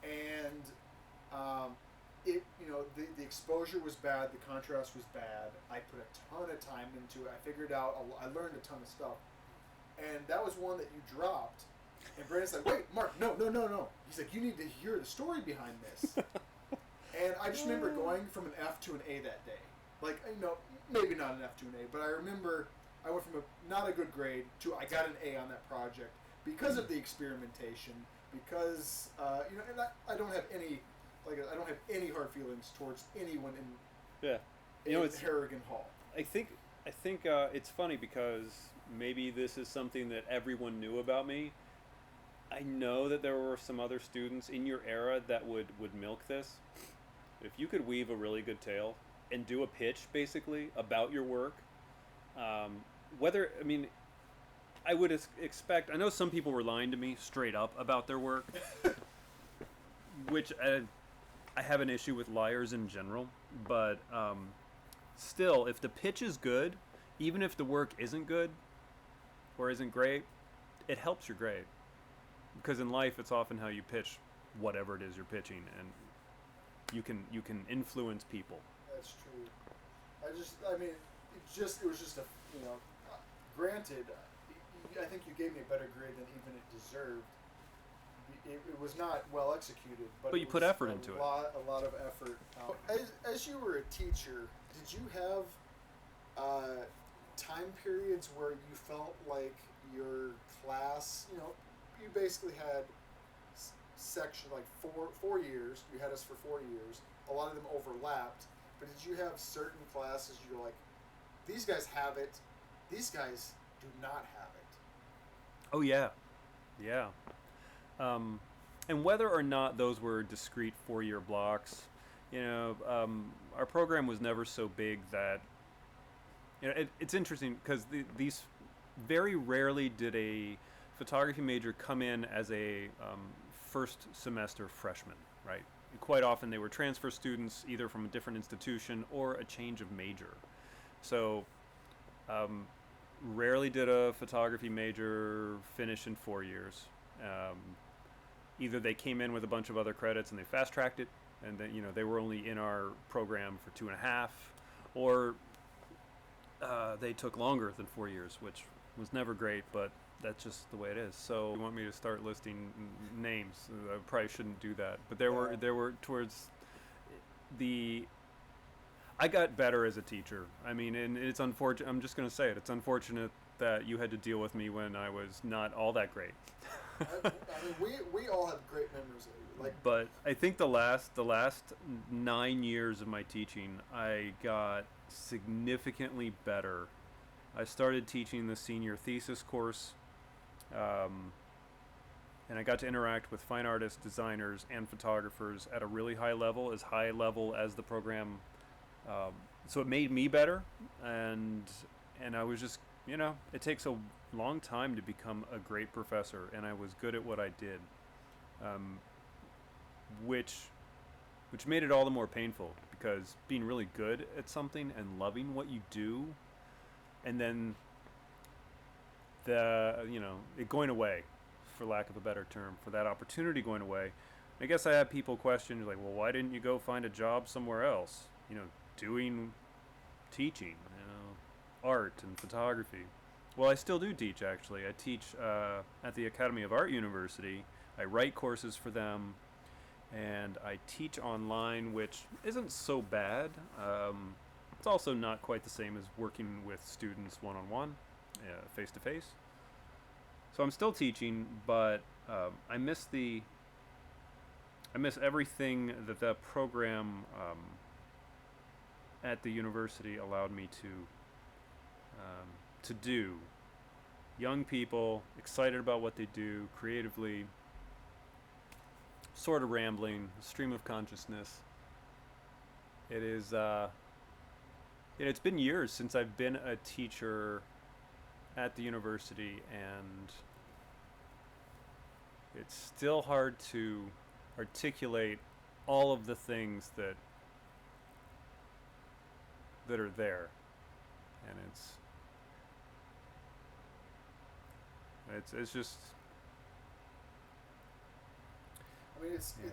And the exposure was bad. The contrast was bad. I put a ton of time into it. I figured out. I learned a ton of stuff. And that was one that you dropped. And Brandon's like, wait, Mark, no. He's like, you need to hear the story behind this. And I just remember going from an F to an A that day. Like, maybe not an F to an A, but I remember I went from not a good grade to I got an A on that project because of the experimentation, because, and I don't have any, I don't have any hard feelings towards anyone in it's Harrigan Hall. I think it's funny because maybe this is something that everyone knew about me. I know that there were some other students in your era that would milk this. If you could weave a really good tale and do a pitch, basically, about your work, I would expect, I know some people were lying to me straight up about their work, which I have an issue with liars in general, but still, if the pitch is good, even if the work isn't good or isn't great, it helps your grade. Because in life, it's often how you pitch whatever it is you're pitching, and you can influence people. That's true. It was just a, granted, I think you gave me a better grade than even it deserved. It was not well executed, but you put effort into it. A lot of effort. As you were a teacher, did you have time periods where you felt like your class, you basically had section like four years. You had us for 4 years. A lot of them overlapped. But did you have certain classes you're like, these guys have it, these guys do not have it? Oh yeah. And whether or not those were discrete 4-year blocks, our program was never so big that it's interesting because these very rarely did a photography major come in as a first semester freshman, right? Quite often they were transfer students either from a different institution or a change of major. So rarely did a photography major finish in 4 years. Either they came in with a bunch of other credits and they fast-tracked it, and then they were only in our program for 2.5, or they took longer than 4 years, which was never great, but that's just the way it is. So you want me to start listing names? I probably shouldn't do that. But there were towards the. I got better as a teacher. I mean, and it's unfortunate. I'm just going to say it. It's unfortunate that you had to deal with me when I was not all that great. we all have great memories of you. But I think the last 9 years of my teaching, I got significantly better. I started teaching the senior thesis course, and I got to interact with fine artists, designers, and photographers at a really high level, as high level as the program. So it made me better, and I was just, it takes a long time to become a great professor, and I was good at what I did, um, which made it all the more painful, because being really good at something and loving what you do, and then it going away, for lack of a better term, for that opportunity going away. I guess I had people question, like, well, why didn't you go find a job somewhere else? Doing teaching, art and photography. Well, I still do teach, actually. I teach at the Academy of Art University. I write courses for them, and I teach online, which isn't so bad. It's also not quite the same as working with students one-on-one, face-to-face. So I'm still teaching, but I miss everything that program at the university allowed me to do. Young people excited about what they do, creatively, sort of rambling, stream of consciousness. It is. It's been years since I've been a teacher at the university, and it's still hard to articulate all of the things that are there, and it's just. I mean, it's I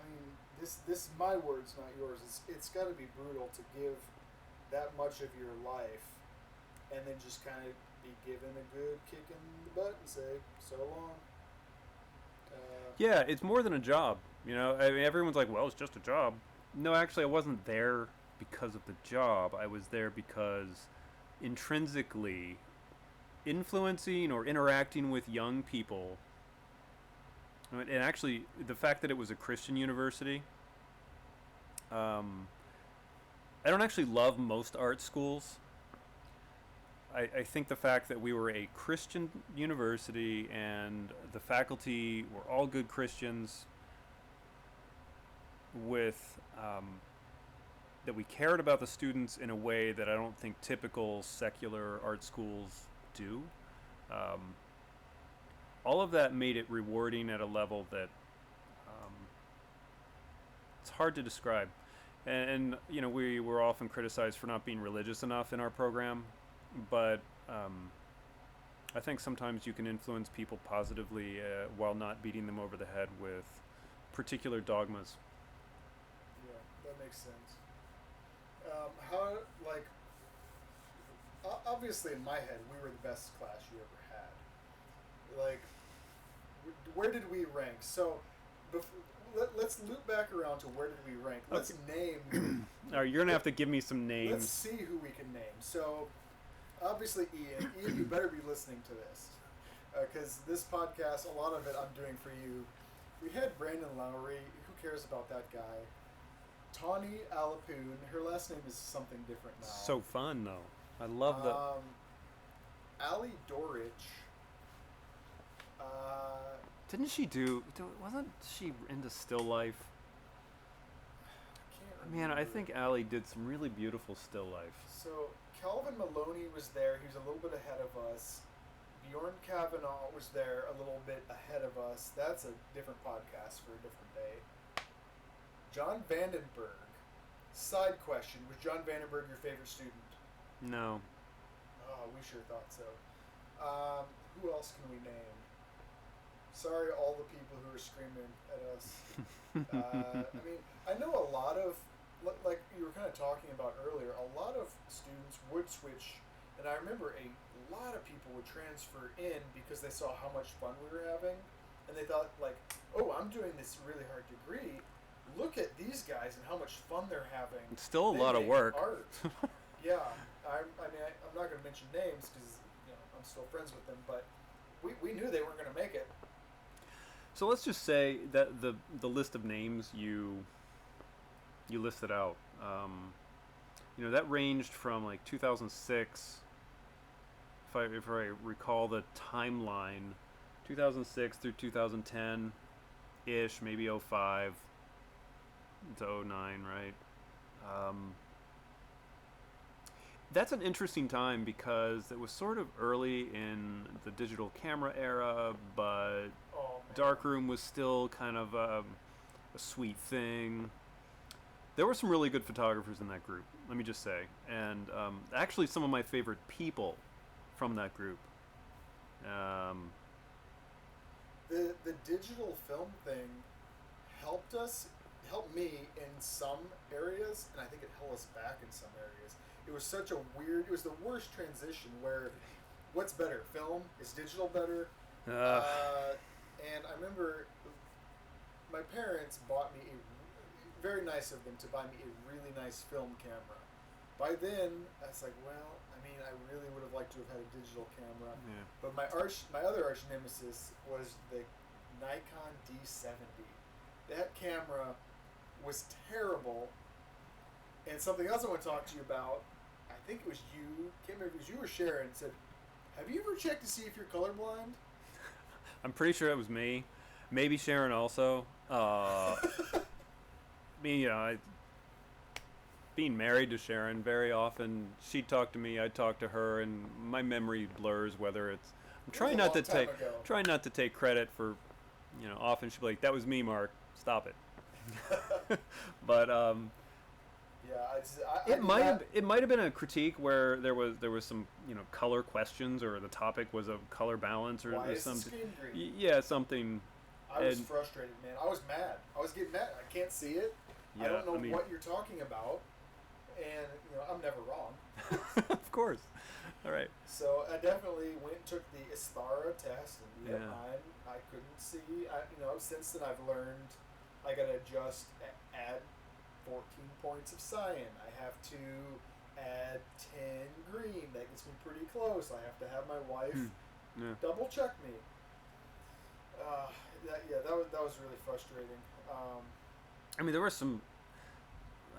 mean, this my words, not yours. It's got to be brutal to give that much of your life, and then just kind of be given a good kick in the butt and say so long. Yeah, it's more than a job. I mean, everyone's like, well, it's just a job. No, actually, I wasn't there because of the job. I was there because intrinsically influencing or interacting with young people. And actually, the fact that it was a Christian university, I don't actually love most art schools. I think the fact that we were a Christian university and the faculty were all good Christians, with that we cared about the students in a way that I don't think typical secular art schools do. All of that made it rewarding at a level that it's hard to describe. And we were often criticized for not being religious enough in our program, but I think sometimes you can influence people positively while not beating them over the head with particular dogmas. Yeah, that makes sense. How, like, obviously in my head, we were the best class you ever had. Like, where did we rank? So, let's loop back around to where did we rank. Let's name. All right, you're going to have to give me some names. Let's see who we can name. So, obviously, Ian, you better be listening to this. Because this podcast, a lot of it I'm doing for you. We had Brandon Lowry. Who cares about that guy? Tawny Alapoon. Her last name is something different now. So fun, though. I love the... Allie Dorich. Didn't she wasn't she into still life? Man, I think Allie did some really beautiful still life. So, Calvin Maloney was there. He was a little bit ahead of us. Bjorn Kavanaugh was there a little bit ahead of us. That's a different podcast for a different day. John Vandenberg. Side question. Was John Vandenberg your favorite student? No. Oh, we sure thought so. Who else can we name? Sorry, all the people who are screaming at us. I mean, I know a lot of, like you were kind of talking about earlier, a lot of students would switch, and I remember a lot of people would transfer in because they saw how much fun we were having, and they thought, like, oh, I'm doing this really hard degree. Look at these guys and how much fun they're having. It's still a They lot of make work. Art. Yeah, I mean, I'm not going to mention names because I'm still friends with them, but we knew they weren't going to make it. So let's just say that the list of names you listed out, that ranged from like 2006, if I recall the timeline, 2006 through 2010 ish, maybe '05 to '09, right? Um, that's an interesting time because it was sort of early in the digital camera era, but Oh, man. darkroom was still kind of a sweet thing. There were some really good photographers in that group, let me just say, and actually some of my favorite people from that group. Um, The digital film thing helped me in some areas, and I think it held us back in some areas. It was such a weird. It was the worst transition where, what's better, film? Is digital better? And I remember my parents bought me very nice of them to buy me a really nice film camera. By then, I was like, well, I mean, I really would have liked to have had a digital camera. yeah. But my other arch nemesis was the Nikon D70. That camera was terrible. And something else I want to talk to you about, I think it was you, can't remember if it was you or Sharon, said, have you ever checked to see if you're colorblind? I'm pretty sure it was me. Maybe Sharon also. Me, being married to Sharon, very often she'd talk to me, I'd talk to her, and my memory blurs whether it's. I'm trying not to take credit for, often she'd be like, "That was me, Mark. Stop it." But Yeah, it might have been a critique where there was some color questions, or the topic was a color balance or, why or is the something. screen green? Yeah, something. I was and- frustrated, man. I was mad. I was getting mad. I can't see it. I don't know what you're talking about. And, I'm never wrong. Of course. All right. So I definitely went and took the Istara test, and Yeah. I couldn't see. Since then I've learned I gotta adjust, add 14 points of cyan. I have to add 10 green. That gets me pretty close. I have to have my wife Yeah. double check me. That was really frustrating. I mean, there were some.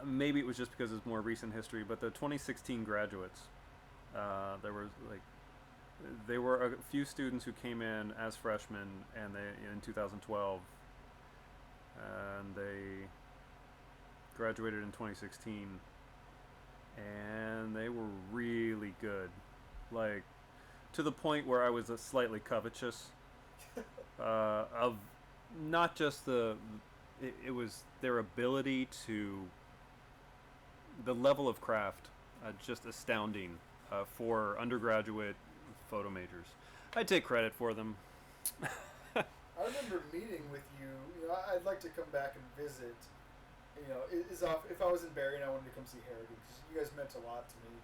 Maybe it was just because it's more recent history, but the 2016 graduates, there were a few students who came in as freshmen, and in 2012, and they graduated in 2016, and they were really good, like to the point where I was slightly covetous of not just it was their ability to. The level of craft, just astounding for undergraduate photo majors. I take credit for them. I remember meeting with you. I'd like to come back and visit. If I was in Barrie and I wanted to come see Heritage, you guys meant a lot to me.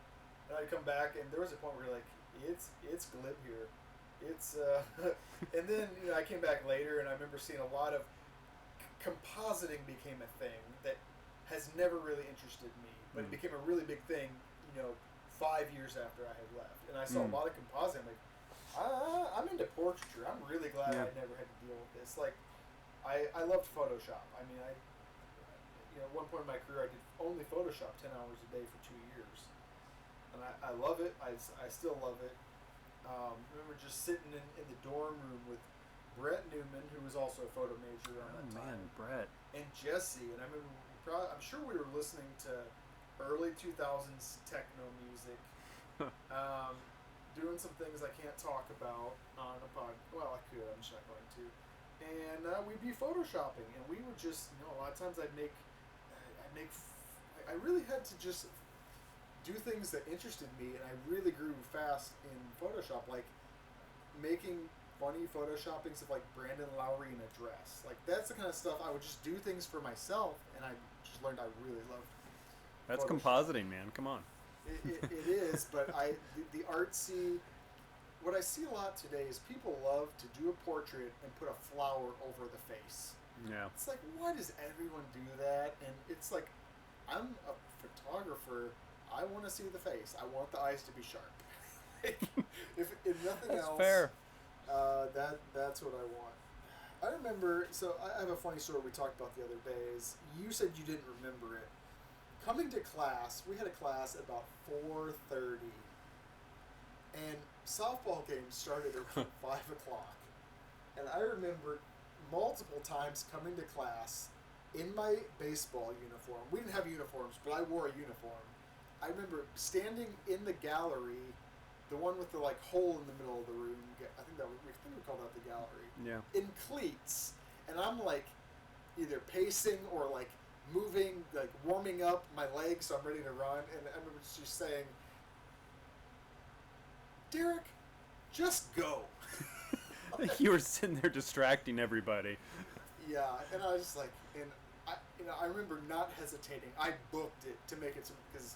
And I'd come back, and there was a point where you're like, it's glib here. It's and then I came back later, and I remember seeing a lot of compositing became a thing that has never really interested me, but it became a really big thing, 5 years after I had left. And I saw a lot of compositing. I'm like, I'm into portraiture. I'm really glad I never had to deal with this. Like, I loved Photoshop. I mean, at one point in my career, I did only Photoshop 10 hours a day for 2 years. And I love it. I still love it. I remember just sitting in the dorm room with Brett Newman, who was also a photo major on that time. Brett. And Jesse. And I remember, I'm sure we were listening to early 2000s techno music, doing some things I can't talk about on a pod. Well, I could. I'm just not going to. And we'd be photoshopping, and we would just, a lot of times I really had to just do things that interested me, and I really grew fast in Photoshop, like making funny photoshoppings of like Brandon Lowry in a dress. Like that's the kind of stuff I would just do things for myself, and I just learned I really loved. That's Photoshop. compositing, man. Come on. It is, but the artsy. What I see a lot today is people love to do a portrait and put a flower over the face. Yeah. It's like, why does everyone do that? And it's like, I'm a photographer. I want to see the face. I want the eyes to be sharp. if nothing That's else, fair. That's what I want. I remember. So I have a funny story we talked about the other day. Is you said you didn't remember it. Coming to class, we had a class at about 4:30, and softball games started at 5 o'clock. And I remember multiple times coming to class in my baseball uniform. We didn't have uniforms, but I wore a uniform. I remember standing in the gallery, the one with the like hole in the middle of the room. I think we call that the gallery. Yeah. In cleats, and I'm like either pacing or like moving, like warming up my legs so I'm ready to run. And I remember just saying, "Derek, just go." You were sitting there distracting everybody. Yeah, and I was just like, and I remember not hesitating. I booked it to make it because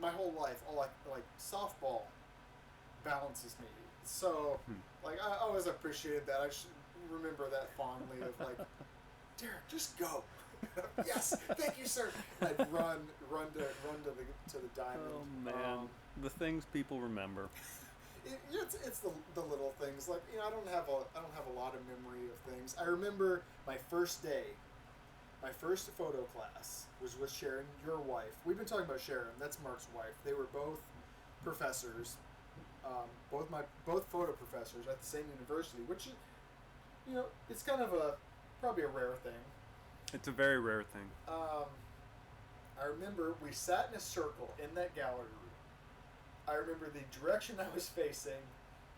my whole life, all like softball balances me. So, like, I always appreciated that. I should remember that fondly of like, Derek, just go. Yes, thank you, sir. And I'd run to the diamond. Oh man, the things people remember. It's the little things. Like, I don't have a lot of memory of things. I remember my first day. My first photo class was with Sharon, your wife. We've been talking about Sharon. That's Marc's wife. They were both professors, both photo professors at the same university, which it's kind of probably a rare thing. It's a very rare thing. I remember we sat in a circle in that gallery room. I remember the direction I was facing.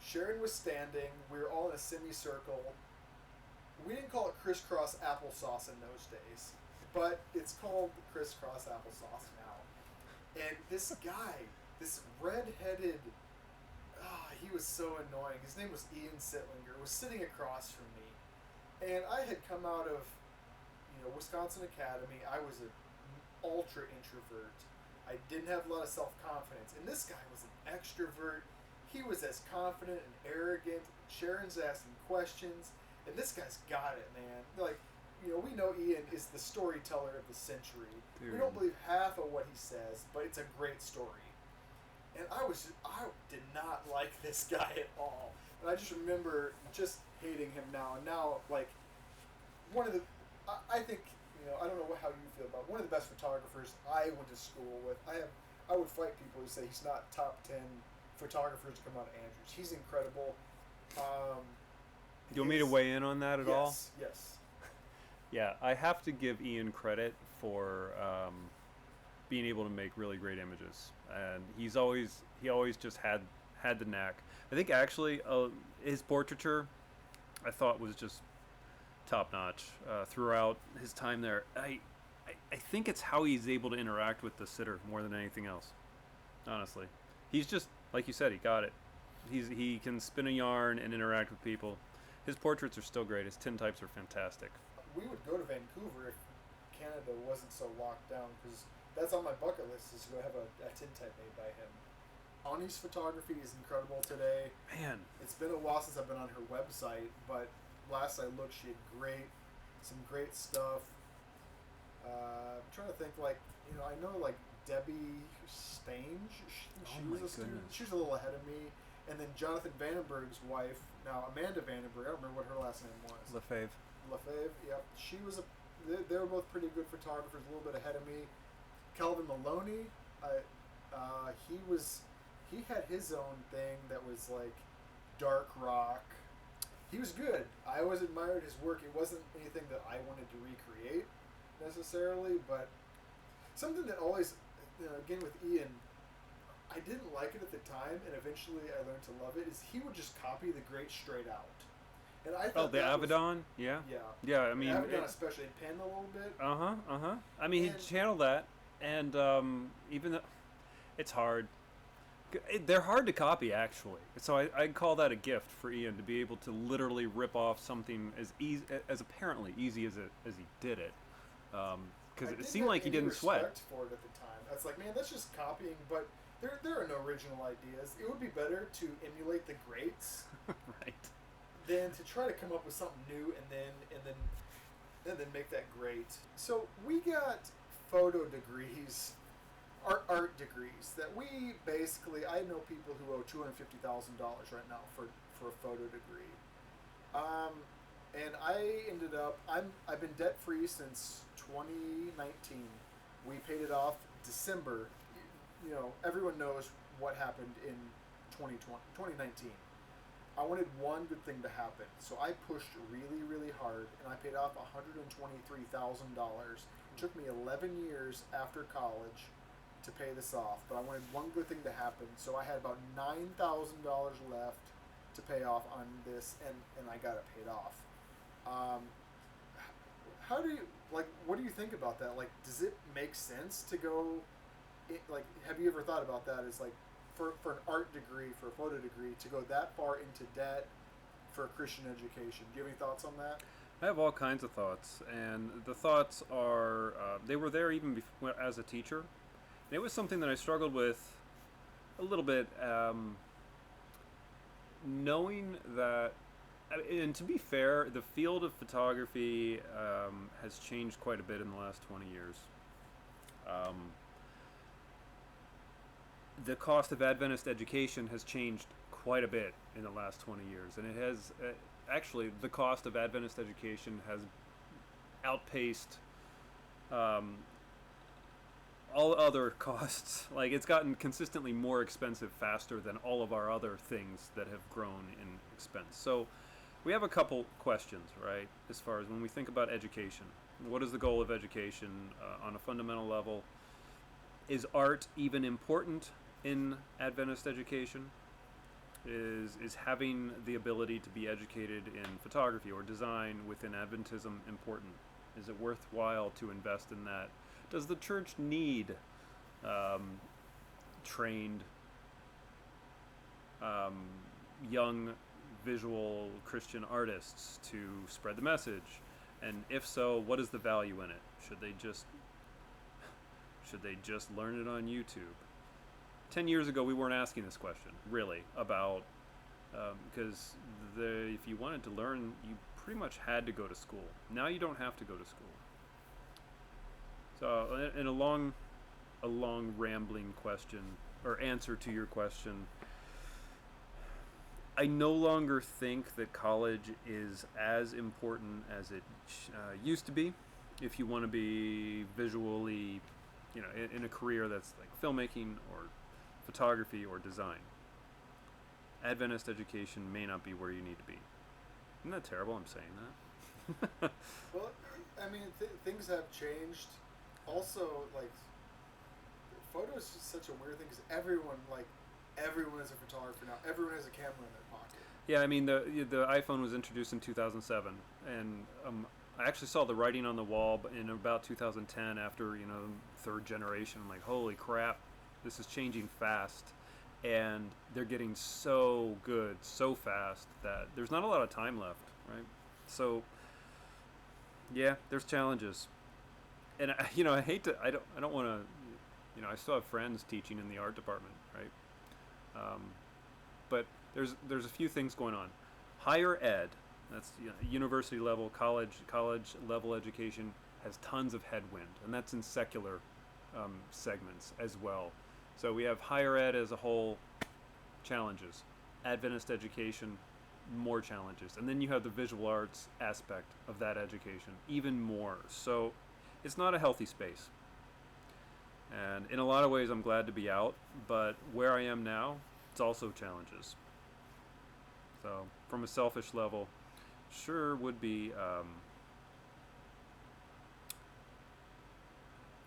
Sharon was standing. We were all in a semicircle. We didn't call it crisscross applesauce in those days, but it's called crisscross applesauce now. And this guy, this red-headed, he was so annoying. His name was Ian Sitlinger, was sitting across from me. And I had come out of, Wisconsin Academy. I was an ultra introvert. I didn't have a lot of self-confidence. And this guy was an extrovert. He was as confident and arrogant. Sharon's asking questions. And this guy's got it, man. Like, we know Ian is the storyteller of the century. Dude. We don't believe half of what he says, but it's a great story. And I did not like this guy at all. And I just remember just hating him now. And now, like, I think, I don't know how you feel about it. One of the best photographers I went to school with. I would fight people who say he's not top 10 photographers to come out of Andrews. He's incredible. Do you want me to weigh in on that at all? Yes. Yeah, I have to give Ian credit for being able to make really great images, and he always just had the knack. I think actually his portraiture, I thought, was just top notch throughout his time there. I think it's how he's able to interact with the sitter more than anything else. Honestly, he's just like you said. He got it. He can spin a yarn and interact with people. His portraits are still great. His tintypes are fantastic. We would go to Vancouver if Canada wasn't so locked down, because that's on my bucket list, is to go have a tintype made by him. Ani's photography is incredible today. Man. It's been a while since I've been on her website, but last I looked, she had some great stuff. I'm trying to think, like, I know, like, Debbie Stange, she was a student. She was a little ahead of me. And then Jonathan Vandenberg's wife, now Amanda Vandenberg, I don't remember what her last name was. Lefebvre, yep. They were both pretty good photographers, a little bit ahead of me. Kelvin Maloney, he had his own thing that was like dark rock. He was good. I always admired his work. It wasn't anything that I wanted to recreate necessarily, but something that always, again with Ian, I didn't like it at the time, and eventually I learned to love it, is he would just copy the great straight out. And I thought the Avedon? Yeah. Yeah, I mean... Avedon especially, pen a little bit. I mean, he channeled that, and even though... It's hard. They're hard to copy, actually. So I'd call that a gift for Ian, to be able to literally rip off something as easy, as apparently easy as he did it. Because it seemed like he didn't sweat. Respect for it at the time. That's like, man, that's just copying, but there are no original ideas. It would be better to emulate the greats, right, than to try to come up with something new and then make that great. So we got photo degrees, art degrees that we basically. I know people who owe $250,000 right now for a photo degree. And I ended up. I've been debt free since 2019. We paid it off December. Everyone knows what happened in 2019. I wanted one good thing to happen. So I pushed really, really hard, and I paid off $123,000. It took me 11 years after college to pay this off, but I wanted one good thing to happen. So I had about $9,000 left to pay off on this, and I got it paid off. How do you, like, what do you think about that? Like, does it make sense to go, have you ever thought about that as, like, for an art degree, for a photo degree, to go that far into debt for a Christian education? Do you have any thoughts on that? I have all kinds of thoughts, and the thoughts are they were there even before, as a teacher. And it was something that I struggled with a little bit, knowing that. And to be fair, the field of photography has changed quite a bit in the last 20 years. The cost of Adventist education has changed quite a bit in the last 20 years, and it has actually, the cost of Adventist education has outpaced all other costs. Like, it's gotten consistently more expensive faster than all of our other things that have grown in expense. So we have a couple questions, right, as far as when we think about education. What is the goal of education on a fundamental level? Is art even important in Adventist education? Is having the ability to be educated in photography or design within Adventism important? Is it worthwhile to invest in that? Does the church need trained young visual Christian artists to spread the message? And if so, what is the value in it? Should they just learn it on YouTube? 10 years ago, we weren't asking this question, really, about, because if you wanted to learn, you pretty much had to go to school. Now you don't have to go to school. So, in a long rambling question, or answer to your question, I no longer think that college is as important as it used to be. If you want to be visually, in a career that's like filmmaking or photography or design, Adventist education may not be where you need to be. Isn't that terrible? I'm saying that. Well, I mean, things have changed. Also, like, photos is such a weird thing because everyone is a photographer now. Everyone has a camera in their pocket. Yeah, I mean, the iPhone was introduced in 2007, and I actually saw the writing on the wall in about 2010 after, third generation. I'm like, holy crap, this is changing fast. And they're getting so good so fast that there's not a lot of time left, right? So, yeah, there's challenges. And, I hate to, I don't want to, I still have friends teaching in the art department, right? But there's a few things going on. Higher ed, that's university level, college level education has tons of headwind, and that's in secular segments as well. So we have higher ed as a whole, challenges. Adventist education, more challenges. And then you have the visual arts aspect of that education, even more. So it's not a healthy space. And in a lot of ways, I'm glad to be out, but where I am now, it's also challenges. So from a selfish level, sure would be,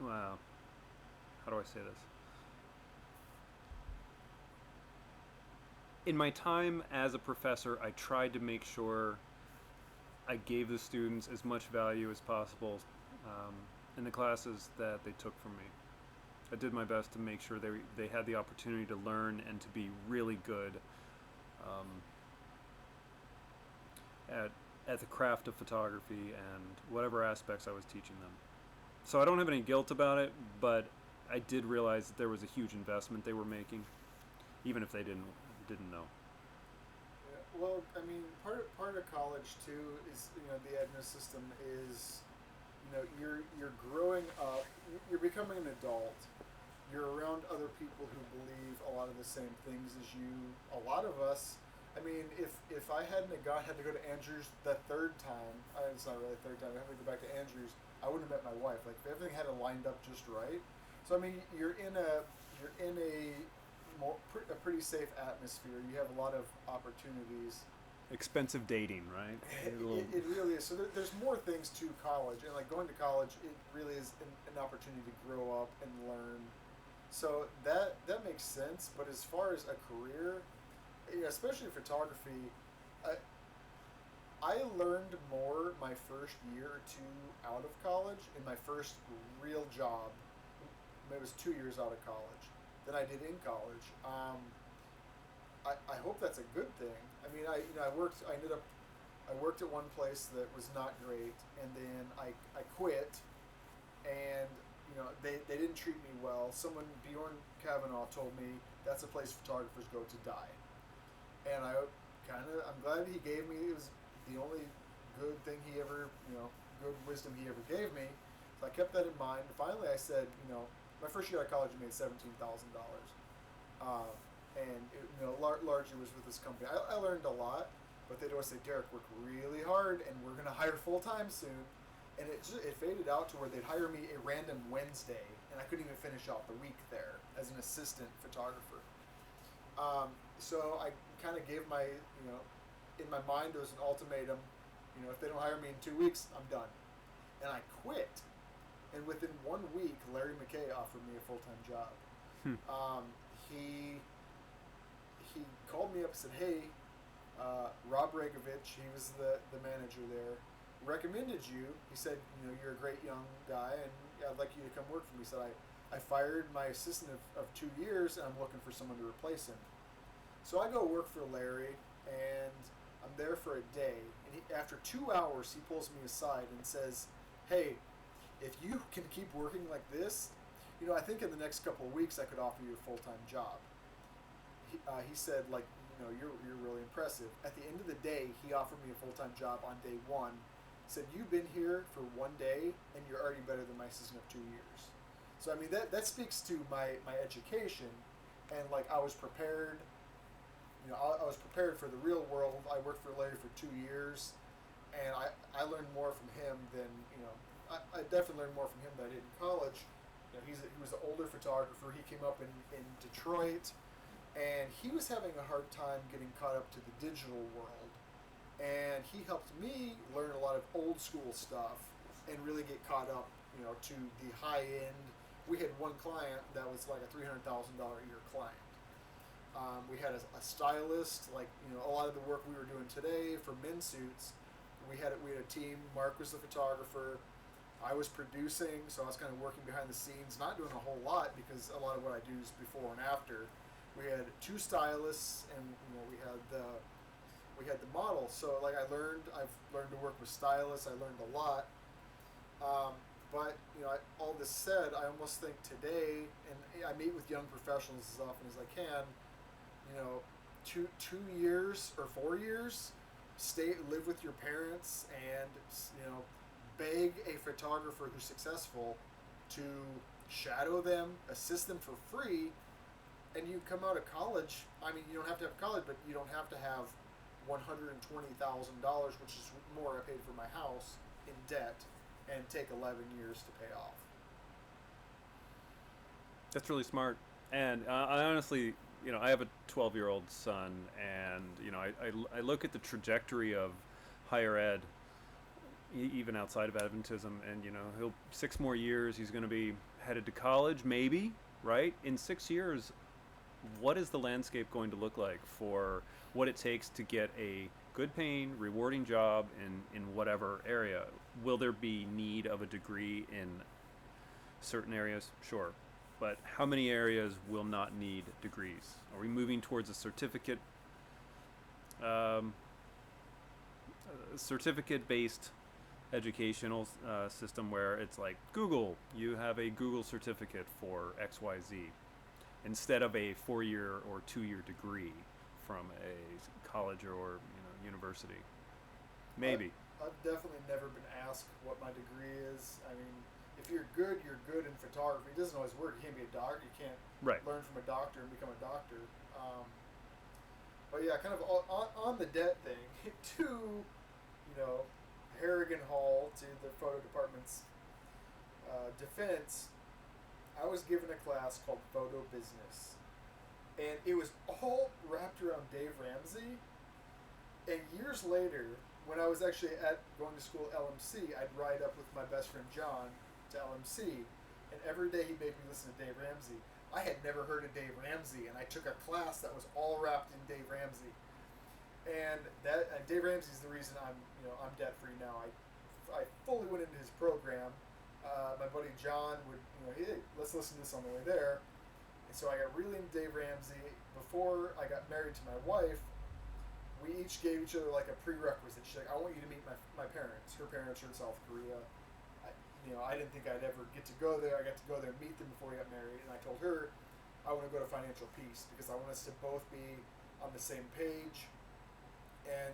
wow, how do I say this? In my time as a professor, I tried to make sure I gave the students as much value as possible in the classes that they took from me. I did my best to make sure they had the opportunity to learn and to be really good at the craft of photography and whatever aspects I was teaching them. So I don't have any guilt about it, but I did realize that there was a huge investment they were making, even if they didn't know. Yeah, well, I mean, part of college too is the Adventist system is you're growing up, you're becoming an adult. You're around other people who believe a lot of the same things as you. A lot of us. I mean, if I had to go to Andrews the third time, it's not really the third time. I have to go back to Andrews. I wouldn't have met my wife. Like, if everything had lined up just right. So I mean, you're in a pretty pretty safe atmosphere. You have a lot of opportunities. Expensive dating, right? It really is. So there's more things to college, and like going to college, it really is an opportunity to grow up and learn. So that makes sense. But as far as a career, especially photography, I learned more my first year or two out of college in my first real job. It was 2 years out of college than I did in college. I hope that's a good thing. I mean, I worked at one place that was not great, and then I quit, and they didn't treat me well. Bjorn Kavanaugh told me that's a place photographers go to die, and I'm glad he gave me. It was the only good thing he ever, good wisdom he ever gave me. So I kept that in mind. Finally, I said, my first year out of college, I made $17,000. And it, largely was with this company. I learned a lot, but they'd always say, Derek, work really hard, and we're going to hire full-time soon. And it faded out to where they'd hire me a random Wednesday, and I couldn't even finish out the week there as an assistant photographer. So I kind of gave in my mind, there was an ultimatum, if they don't hire me in 2 weeks, I'm done. And I quit. And within 1 week, Larry McKay offered me a full-time job. He called me up and said, hey, Rob Regovich, he was the manager there, recommended you. He said, you're a great young guy, and I'd like you to come work for me. He said, I fired my assistant of 2 years, and I'm looking for someone to replace him. So I go work for Larry, and I'm there for a day. And after 2 hours, he pulls me aside and says, hey, if you can keep working like this, I think in the next couple of weeks I could offer you a full-time job. He said, you're really impressive. At the end of the day, he offered me a full-time job on day one. He said, you've been here for 1 day, and you're already better than my assistant of 2 years. So, I mean, that speaks to my education, and, I was prepared. I was prepared for the real world. I worked for Larry for 2 years, and I learned more from him than, I definitely learned more from him than I did in college. He was an older photographer. He came up in Detroit, and he was having a hard time getting caught up to the digital world. And he helped me learn a lot of old school stuff and really get caught up, to the high end. We had one client that was like a $300,000 a year client. We had a stylist, a lot of the work we were doing today for men's suits. We had a team. Marc was the photographer. I was producing, so I was kind of working behind the scenes, not doing a whole lot because a lot of what I do is before and after. We had 2 stylists, and we had the model. So I've learned to work with stylists. I learned a lot. But all this said, I almost think today, and I meet with young professionals as often as I can. 2 years or 4 years, live with your parents, and beg a photographer who's successful to shadow them, assist them for free, and you come out of college. I mean, you don't have to have college, but you don't have to have $120,000, which is more I paid for my house, in debt, and take 11 years to pay off. That's really smart. And I honestly, I have a 12-year-old son, and I look at the trajectory of higher ed, even outside of Adventism, and he'll 6 more years, he's going to be headed to college, maybe, right? In 6 years, what is the landscape going to look like for what it takes to get a good paying, rewarding job in whatever area? Will there be need of a degree in certain areas? Sure. But how many areas will not need degrees? Are we moving towards a certificate-based educational system where it's like Google, you have a Google certificate for XYZ instead of a 4-year or 2-year degree from a college or university? Maybe. I've definitely never been asked what my degree is. I mean, if you're good in photography. It doesn't always work. You can't be a doctor. You can't learn from a doctor and become a doctor. But yeah, kind of on the debt thing, to Harrigan Hall, to the photo department's defense, I was given a class called Photo Business, and it was all wrapped around Dave Ramsey. And years later, when I was actually going to school at LMC, I'd ride up with my best friend John to LMC, and every day he made me listen to Dave Ramsey. I had never heard of Dave Ramsey, and I took a class that was all wrapped in Dave Ramsey. And Dave Ramsey is the reason I'm debt free now. I fully went into his program. My buddy John would, hey, let's listen to this on the way there. And so I got really into Dave Ramsey. Before I got married to my wife, we each gave each other like a prerequisite. She's like, I want you to meet my parents. Her parents are in South Korea. I didn't think I'd ever get to go there. I got to go there and meet them before we got married. And I told her I want to go to Financial Peace because I want us to both be on the same page. And,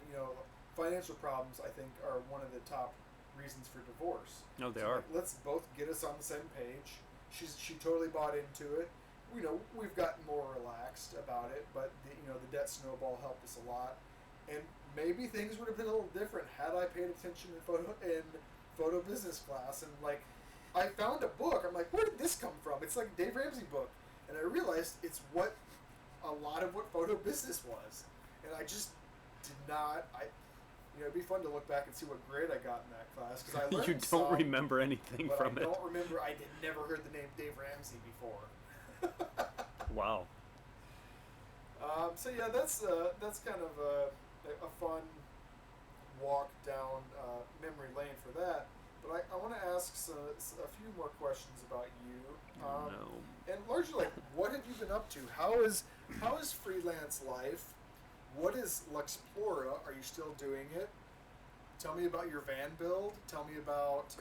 financial problems, I think, are one of the top reasons for divorce. No, they so are. Let's both get us on the same page. She totally bought into it. We've gotten more relaxed about it, but the debt snowball helped us a lot. And maybe things would have been a little different had I paid attention in photo business class. And I found a book. I'm like, where did this come from? It's like a Dave Ramsey book, and I realized it's what a lot of what photo business was. And I just did not. It'd be fun to look back and see what grade I got in that class because I learned You don't remember anything but from I it. don't remember. I never heard the name Dave Ramsey before. Wow. So yeah, that's kind of a fun walk down memory lane for that. But I want to ask a few more questions about you. No. And largely, what have you been up to? How is freelance life? What is Luxplora? Are you still doing it? Tell me about your van build. Tell me about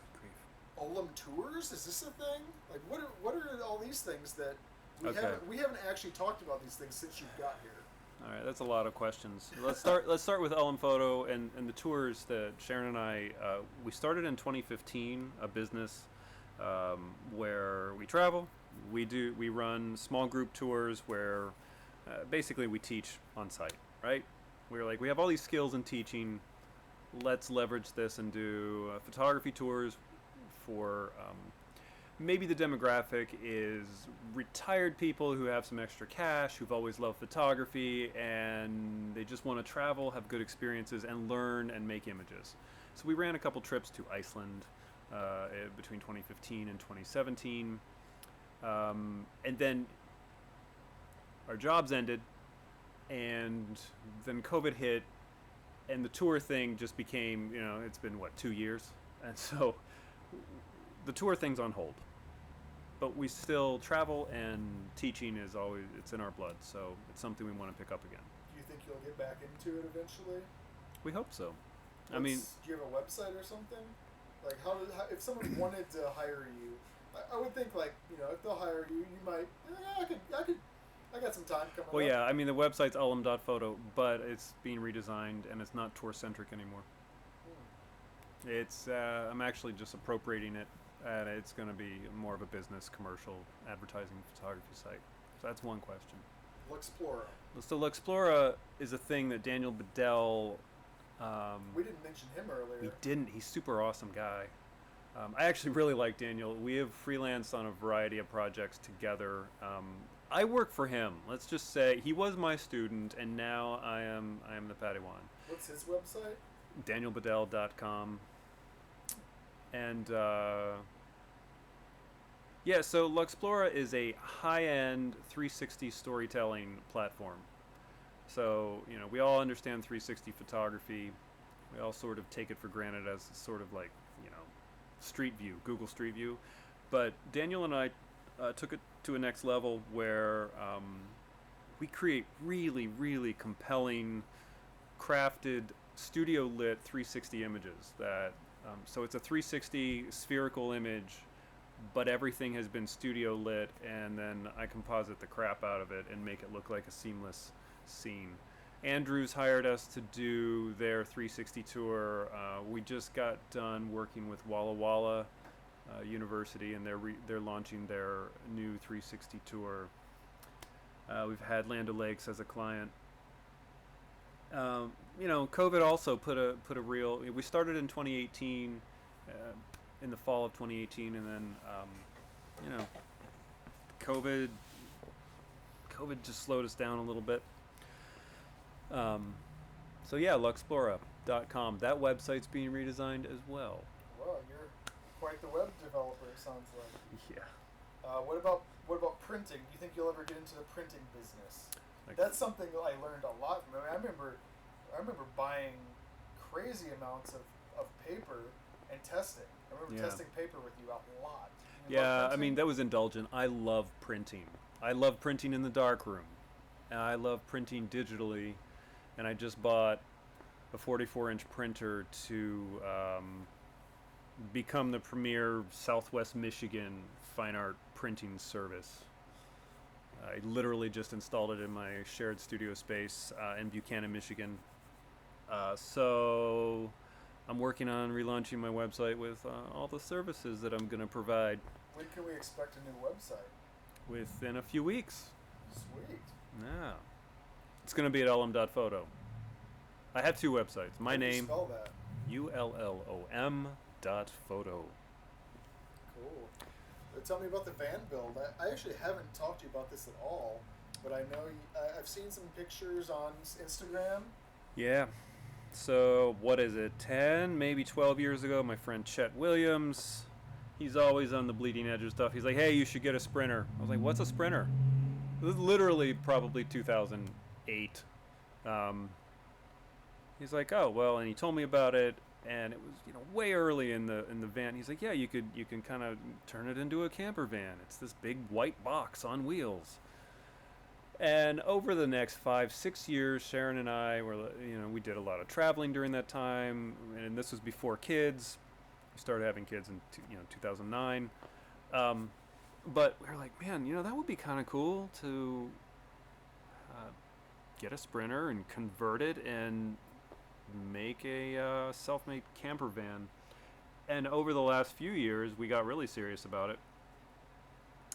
Ullom tours. Is this a thing? Like, what are all these things that we haven't actually talked about these things since you got here? All right, that's a lot of questions. Let's start with Ullom Photo and the tours that Sharon and I we started in 2015, a business where we travel. We run small group tours where basically we teach on site, right? We're like, we have all these skills in teaching. Let's leverage this and do photography tours for maybe the demographic is retired people who have some extra cash, who've always loved photography, and they just want to travel, have good experiences, and learn and make images. So we ran a couple trips to Iceland between 2015 and 2017. And then our jobs ended, and then COVID hit, and the tour thing just became, it's been, 2 years? And so the tour thing's on hold. But we still travel, and teaching is always, it's in our blood, so it's something we want to pick up again. Do you think you'll get back into it eventually? We hope so. Do you have a website or something? Like, how if someone wanted to hire you, I would think, if they'll hire you, you might, I got some time coming up. Well, yeah, the website's ullom.photo, but it's being redesigned, and it's not tour-centric anymore. It's, I'm actually just appropriating it, and it's going to be more of a business, commercial, advertising, photography site. So that's one question. Luxplora. So Luxplora is a thing that Daniel Bedell... we didn't mention him earlier. We didn't. He's a super awesome guy. I actually really like Daniel. We have freelanced on a variety of projects together. I work for him. Let's just say he was my student, and now I am the Padawan. What's his website? DanielBedell.com. And so Luxplora is a high-end 360 storytelling platform. So, we all understand 360 photography. We all sort of take it for granted as sort of like, Street View, Google Street View. But Daniel and I took it to a next level where we create really, really compelling, crafted, studio-lit 360 images that so it's a 360 spherical image, but everything has been studio lit, and then I composite the crap out of it and make it look like a seamless scene. Andrews hired us to do their 360 tour. We just got done working with Walla Walla University, and they're launching their new 360 tour. We've had Land O'Lakes as a client. COVID also put a real. We started in 2018, in the fall of 2018, and then, COVID COVID just slowed us down a little bit. So yeah, luxplora.com. That website's being redesigned as well. Well, you're quite the web developer, it sounds like. Yeah. What about printing? Do you think you'll ever get into the printing business? Like, That's something that I learned a lot from. I remember buying crazy amounts of paper and testing. I remember testing paper with you a lot. You love yeah, I printing? mean, that was indulgent. I love printing. I love printing in the darkroom. And I love printing digitally. And I just bought a 44-inch printer to become the premier Southwest Michigan fine art printing service. I literally just installed it in my shared studio space in Buchanan, Michigan. So I'm working on relaunching my website with all the services that I'm going to provide. When can we expect a new website? Within a few weeks. Sweet. Yeah. It's going to be at ullom.photo. I have two websites. My How do you name, spell that? ULLOM.photo. Cool. Tell me about the van build. I actually haven't talked to you about this at all, but I know I've seen some pictures on Instagram. Yeah. So, what is it? 10, maybe 12 years ago, my friend Chet Williams, he's always on the bleeding edge of stuff. He's like, hey, you should get a Sprinter. I was like, what's a Sprinter? It was literally probably 2008. He's like, oh, well, and he told me about it, and it was, way early in the van. He's like, yeah, you can kind of turn it into a camper van. It's this big white box on wheels. And over the next 5-6 years, Sharon and I were, we did a lot of traveling during that time, and this was before kids. We started having kids in 2009. But we were like, man, that would be kind of cool to get a Sprinter and convert it and make a self-made camper van. And over the last few years, we got really serious about it.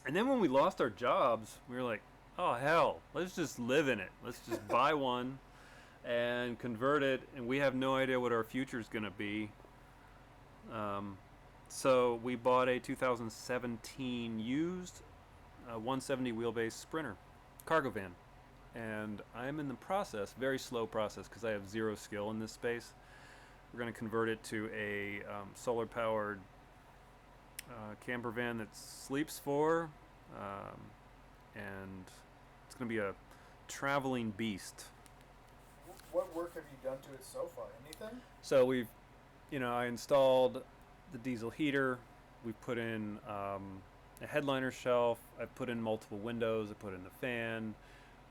And then when we lost our jobs, we were like, oh hell, let's just live in it. Let's just buy one and convert it, and we have no idea what our future is going to be. So we bought a 2017 used 170 wheelbase Sprinter cargo van. And I'm in the process, very slow process, because I have zero skill in this space. We're going to convert it to a solar-powered camper van that sleeps for, and it's going to be a traveling beast. What work have you done to it so far? Anything? So we've, I installed the diesel heater. We put in a headliner shelf. I've put in multiple windows. I put in the fan.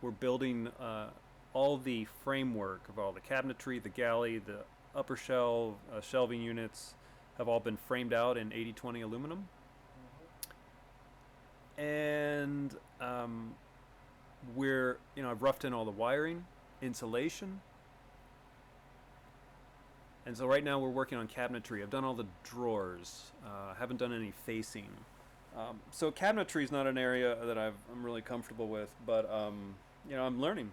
We're building all the framework of all the cabinetry, the galley, the upper shelving units have all been framed out in 80/20 aluminum. And I've roughed in all the wiring, insulation. And so right now we're working on cabinetry. I've done all the drawers. Haven't done any facing. So cabinetry is not an area that I'm really comfortable with, but I'm learning.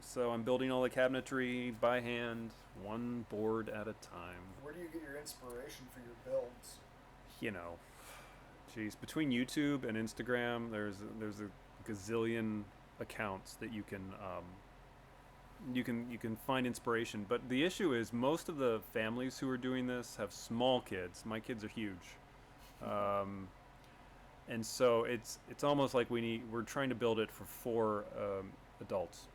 So I'm building all the cabinetry by hand, one board at a time. Where do you get your inspiration for your builds? Between YouTube and Instagram, there's a gazillion accounts that you can find inspiration. But the issue is most of the families who are doing this have small kids. My kids are huge. And so it's almost like we're trying to build it for 4 adults.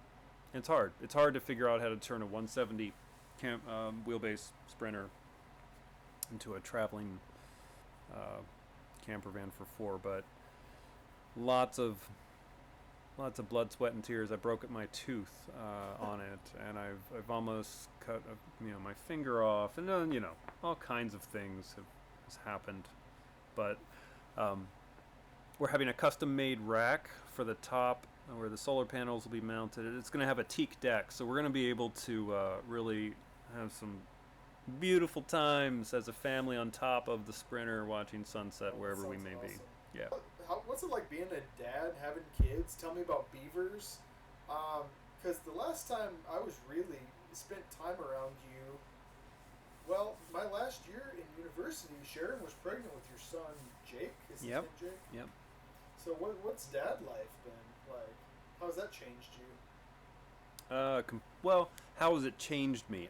And it's hard. It's hard to figure out how to turn a 170 wheelbase Sprinter into a traveling camper van for 4. But lots of blood, sweat, and tears. I broke my tooth on it, and I've almost cut my finger off, and then all kinds of things has happened. But we're having a custom-made rack for the top where the solar panels will be mounted. It's going to have a teak deck, so we're going to be able to really have some beautiful times as a family on top of the Sprinter watching sunset wherever we may be. Yeah. What's it like being a dad, having kids? Tell me about beavers. Because the last time I was really spent time around you, well, my last year in university, Sharon was pregnant with your son, Jake. Is his name Jake? Yep. So what's dad life been like? How has that changed you? Well, how has it changed me?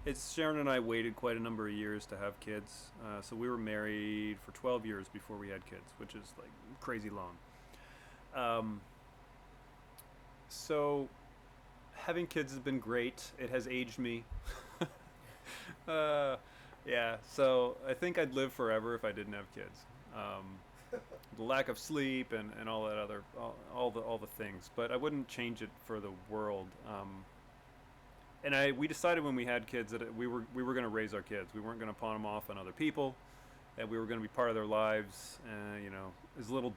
It's Sharon and I waited quite a number of years to have kids. So we were married for 12 years before we had kids, which is like crazy long. So having kids has been great. It has aged me. Yeah, so I think I'd live forever if I didn't have kids. The lack of sleep and all that other all the things, but I wouldn't change it for the world. And we decided when we had kids that we were going to raise our kids. We weren't going to pawn them off on other people. That we were going to be part of their lives. As little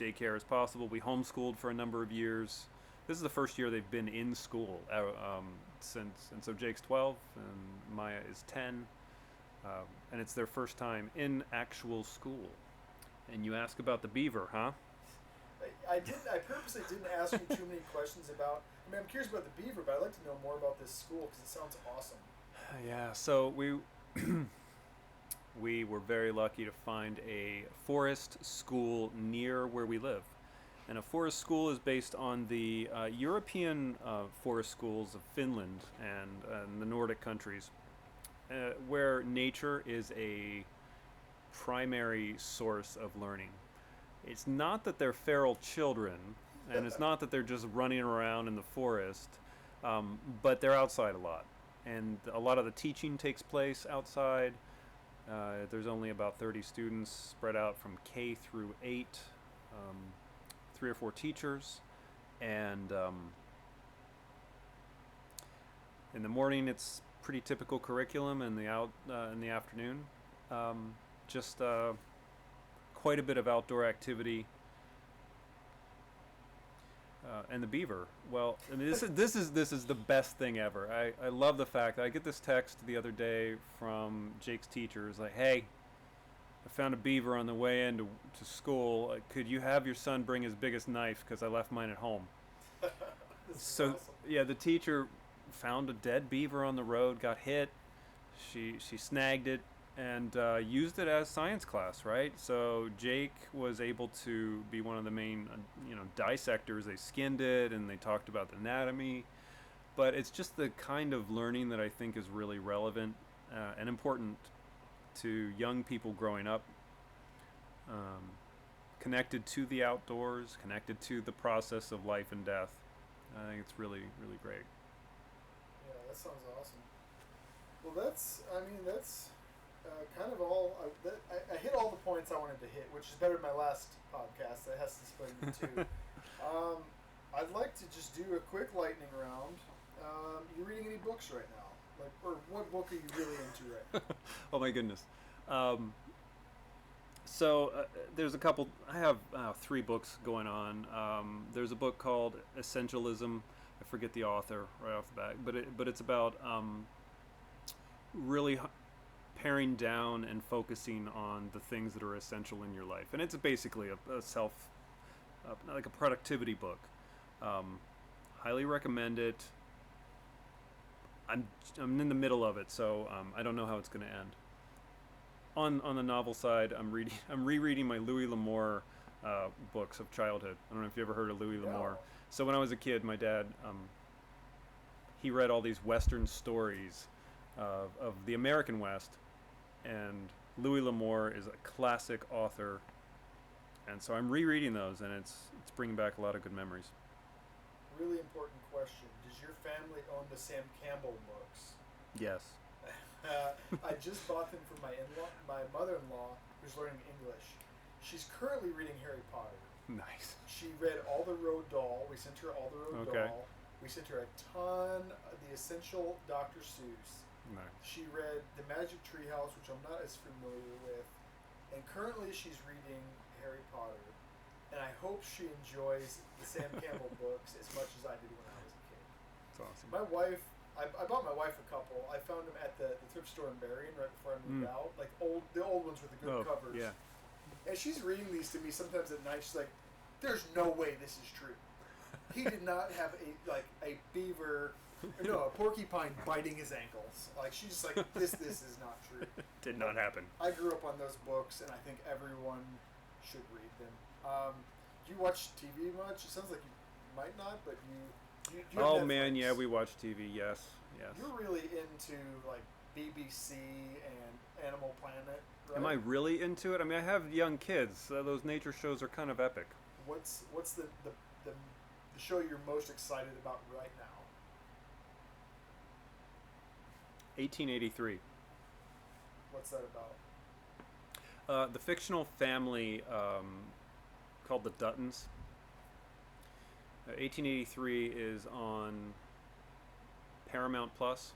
daycare as possible. We homeschooled for a number of years. This is the first year they've been in school and so Jake's 12 and Maya is 10, and it's their first time in actual school. And you ask about the beaver, huh? I purposely didn't ask you too many questions about. I mean, I'm curious about the beaver, but I'd like to know more about this school because it sounds awesome. Yeah. So we were very lucky to find a forest school near where we live. And a forest school is based on the European forest schools of Finland and the Nordic countries, where nature is a primary source of learning. It's not that they're feral children, and it's not that they're just running around in the forest, but they're outside a lot. And a lot of the teaching takes place outside. There's only about 30 students spread out from K through 8. 3 or 4 teachers, and in the morning it's pretty typical curriculum, and in the afternoon, just quite a bit of outdoor activity. And the beaver. Well, I mean, this is the best thing ever. I love the fact that I get this text the other day from Jake's teacher. It's like, hey, I found a beaver on the way into school. Could you have your son bring his biggest knife because I left mine at home? So awesome. yeah, the teacher found a dead beaver on the road, got hit. She snagged it and used it as science class, right? So Jake was able to be one of the main dissectors. They skinned it and they talked about the anatomy. But it's just the kind of learning that I think is really relevant and important to young people growing up, connected to the outdoors, connected to the process of life and death. I think it's really, really great. Yeah, that sounds awesome. Well, that's kind of all. I hit all the points I wanted to hit, which is better than my last podcast that has to split into two. I'd like to just do a quick lightning round. You reading any books right now? Or what book are you really into right now? Oh my goodness. There's a couple. I have 3 books going on. There's a book called Essentialism. I forget the author right off the bat, but it's about really paring down and focusing on the things that are essential in your life. And it's basically like a productivity book. Highly recommend it. I'm in the middle of it, so I don't know how it's going to end. On the novel side, I'm rereading my Louis L'Amour books of childhood. I don't know if you ever heard of Louis L'Amour. No. So when I was a kid, my dad he read all these Western stories of the American West, and Louis L'Amour is a classic author, and so I'm rereading those, and it's bringing back a lot of good memories. Really important question. Does your family own the Sam Campbell books? Yes. I just bought them for my mother-in-law, who's learning English. She's currently reading Harry Potter. Nice. She read All the Road Doll. We sent her All the Road Okay. Doll. We sent her a ton of the Essential Dr. Seuss. Nice. She read The Magic Treehouse, which I'm not as familiar with. And currently she's reading Harry Potter. And I hope she enjoys the Sam Campbell books as much as I did when I was a kid. It's awesome. My wife, I bought my wife a couple. I found them at the thrift store in Berrien right before I moved out. Like the old ones with the good covers. Yeah. And she's reading these to me sometimes at night. She's like, "There's no way this is true. He did not have a beaver, a porcupine biting his ankles. Like she's just like, this is not true." Did not happen. I grew up on those books, and I think everyone should read them. Do you watch TV much? It sounds like you might not, but you have Oh Netflix. man, yeah, we watch TV. Yes, yes. You're really into like BBC and Animal Planet, right? Am I really into it? I mean, I have young kids. Those nature shows are kind of epic. What's the show you're most excited about right now? 1883. What's that about? The fictional family called the Duttons. 1883 is on Paramount Plus.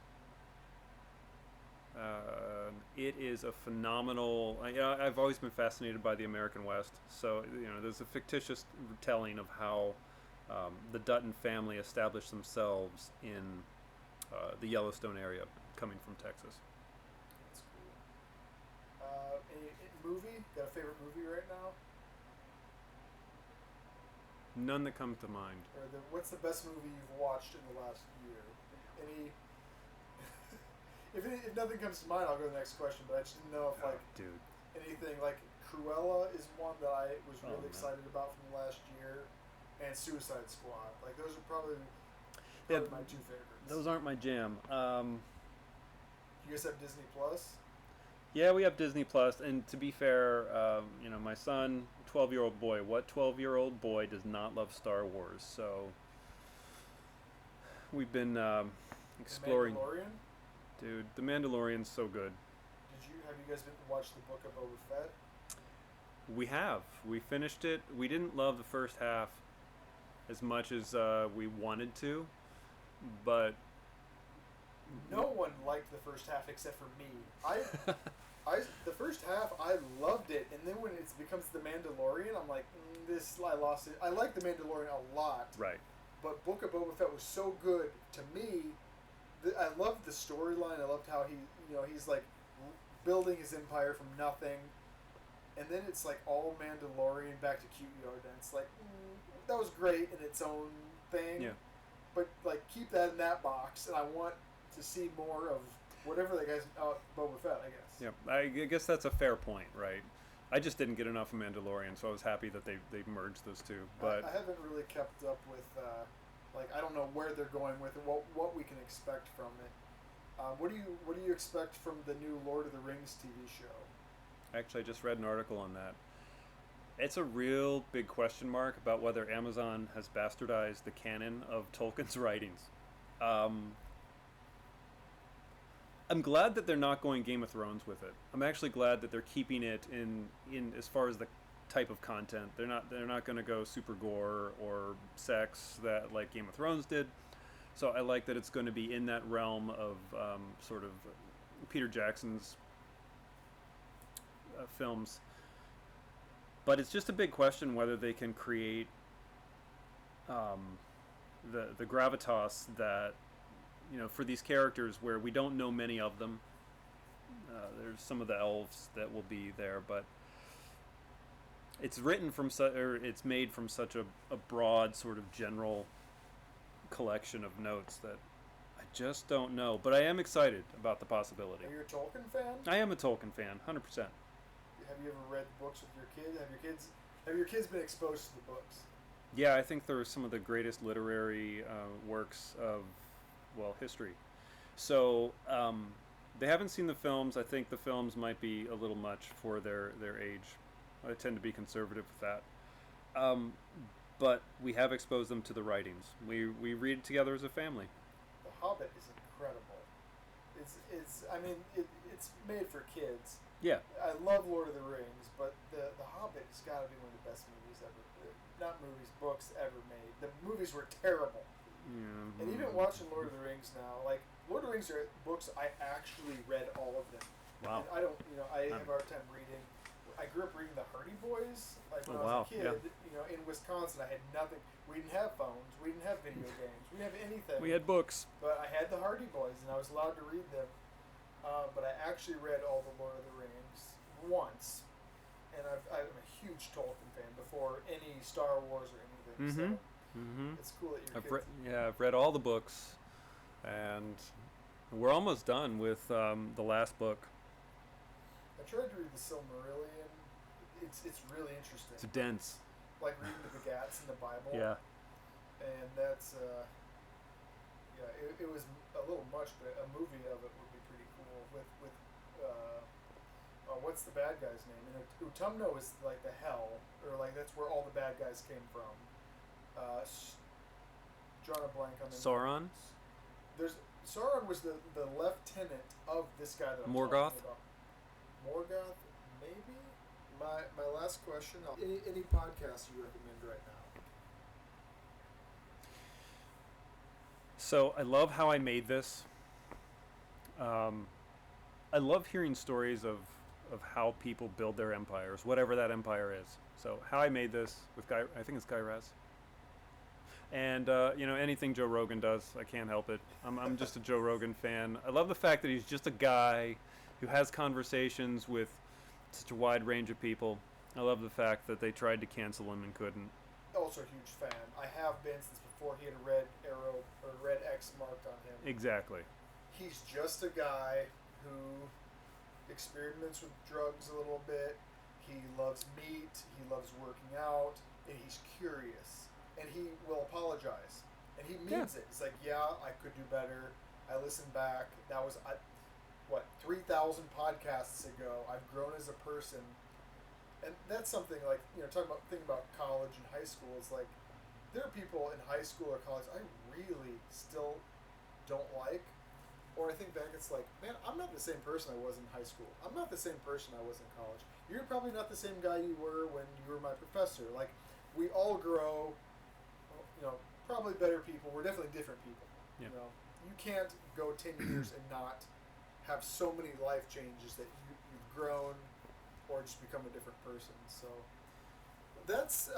It is a phenomenal. I've always been fascinated by the American West. So there's a fictitious telling of how the Dutton family established themselves in the Yellowstone area, coming from Texas. That's cool. Any movie? Got a favorite movie right now? None that come to mind. Or what's the best movie you've watched in the last year? Any? If nothing comes to mind, I'll go to the next question. But I just didn't know if Dude. anything like Cruella is one that I was really man. excited about from the last year, and Suicide Squad. Like those are probably Yeah, my two favorites. Those aren't my jam. You guys have Disney Plus? Yeah, we have Disney Plus, and to be fair, my son, 12-year-old boy. What 12-year-old boy does not love Star Wars? So we've been exploring. The Mandalorian? Dude, The Mandalorian's so good. Have you guys been watched the Book of Boba Fett? We have. We finished it. We didn't love the first half as much as we wanted to, but No one liked the first half except for me. The first half I loved it, and then when it becomes the Mandalorian, I'm like, I lost it. I like the Mandalorian a lot, right. but Book of Boba Fett was so good to me. I loved the storyline. I loved how he's like building his empire from nothing, and then it's like all Mandalorian back to Cute Yoda, and it's like that was great in its own thing. Yeah. But like keep that in that box, and I want to see more of whatever that guy's Boba Fett, I guess. Yeah, I guess that's a fair point, right? I just didn't get enough of Mandalorian, so I was happy that they merged those two. But I haven't really kept up with I don't know where they're going with it, what we can expect from it. What do you expect from the new Lord of the Rings TV show? actually, I just read an article on that. It's a real big question mark about whether Amazon has bastardized the canon of Tolkien's writings. I'm glad that they're not going Game of Thrones with it. I'm actually glad that they're keeping it in as far as the type of content. They're not going to go super gore or sex that like Game of Thrones did. So I like that it's going to be in that realm of sort of Peter Jackson's films. But it's just a big question whether they can create the gravitas that for these characters where we don't know many of them. There's some of the elves that will be there, but it's written from it's made from such a broad sort of general collection of notes that I just don't know. But I am excited about the possibility. Are you a Tolkien fan? I am a Tolkien fan, 100%. Have you ever read books with your kid? Have your kids been exposed to the books? Yeah, I think they're some of the greatest literary works of history. So they haven't seen the films. I think the films might be a little much for their age. I tend to be conservative with that. But we have exposed them to the writings. We read it together as a family. The Hobbit is incredible. It's made for kids. Yeah. I love Lord of the Rings, but the Hobbit has got to be one of the best movies ever. Not movies, books ever made. The movies were terrible. Yeah. And even watching Lord of the Rings now, like Lord of the Rings are books I actually read all of them. Wow. And I don't, I have a hard time reading. I grew up reading the Hardy Boys. Like when I was a kid, in Wisconsin, I had nothing. We didn't have phones. We didn't have video games. We didn't have anything. We had books. But I had the Hardy Boys, and I was allowed to read them. But I actually read all the Lord of the Rings once, and I'm a huge Tolkien fan before any Star Wars or anything. So it's cool that your kids. I've read all the books, and we're almost done with the last book. I tried to read the Silmarillion. It's really interesting. It's dense. like reading the begats in the Bible. Yeah. And that's it was a little much, but a movie of it would be pretty cool with what's the bad guy's name? And Utumno is like the hell, or like that's where all the bad guys came from. Drawing a blank on the Sauron? There's Sauron was the lieutenant of this guy that I'm Morgoth? talking about. Morgoth, maybe. My last question. Any podcast you recommend right now? So I love How I Made This. I love hearing stories of how people build their empires, whatever that empire is. So How I Made This with Guy, I think it's Guy Raz. And anything Joe Rogan does, I can't help it. I'm just a Joe Rogan fan. I love the fact that he's just a guy who has conversations with such a wide range of people. I love the fact that they tried to cancel him and couldn't. Also a huge fan. I have been since before he had a red arrow or red X marked on him. Exactly. He's just a guy who experiments with drugs a little bit. He loves meat. He loves working out, and he's curious. And he will apologize, and he means it. He's like, "Yeah, I could do better. I listened back. That was 3,000 podcasts ago. I've grown as a person." And that's something like, thinking about college and high school is like, there are people in high school or college I really still don't like. Or I think back, it's like, man, I'm not the same person I was in high school. I'm not the same person I was in college. You're probably not the same guy you were when you were my professor. Like, we all grow, probably better people. We're definitely different people. Yeah. You can't go 10 years and not have so many life changes that you've grown or just become a different person. So that's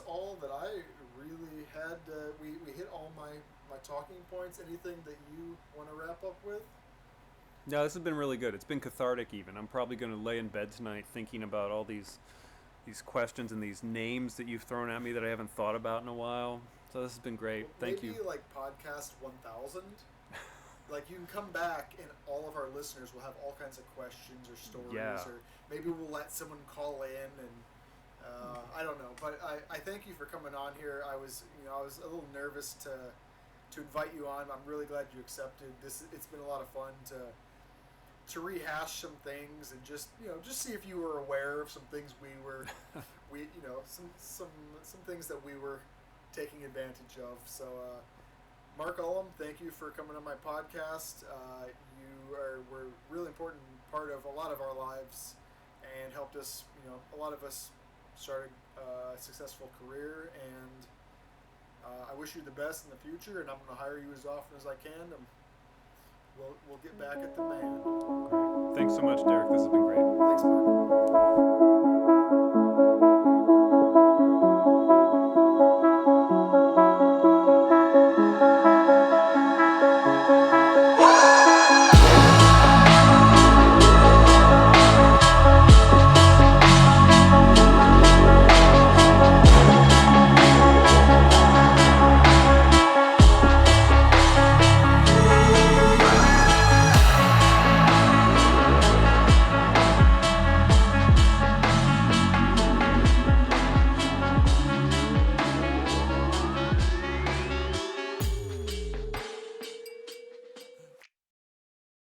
all that I really had. We hit all my talking points. Anything that you want to wrap up with? No, this has been really good. It's been cathartic even. I'm probably going to lay in bed tonight thinking about all these questions and these names that you've thrown at me that I haven't thought about in a while. So this has been great. Thank you. Maybe like podcast 1000. Like you can come back and all of our listeners will have all kinds of questions or stories, or maybe we'll let someone call in and I don't know. But I thank you for coming on here. I was a little nervous to invite you on. I'm really glad you accepted this. It's been a lot of fun to rehash some things and just see if you were aware of some things some things that we were taking advantage of. So Marc Ullom, thank you for coming on my podcast. Were a really important part of a lot of our lives and helped us, a lot of us start a successful career, and I wish you the best in the future, and I'm going to hire you as often as I can, and we'll get back at the man. Great. Thanks so much, Derek. This has been great. Thanks, Marc.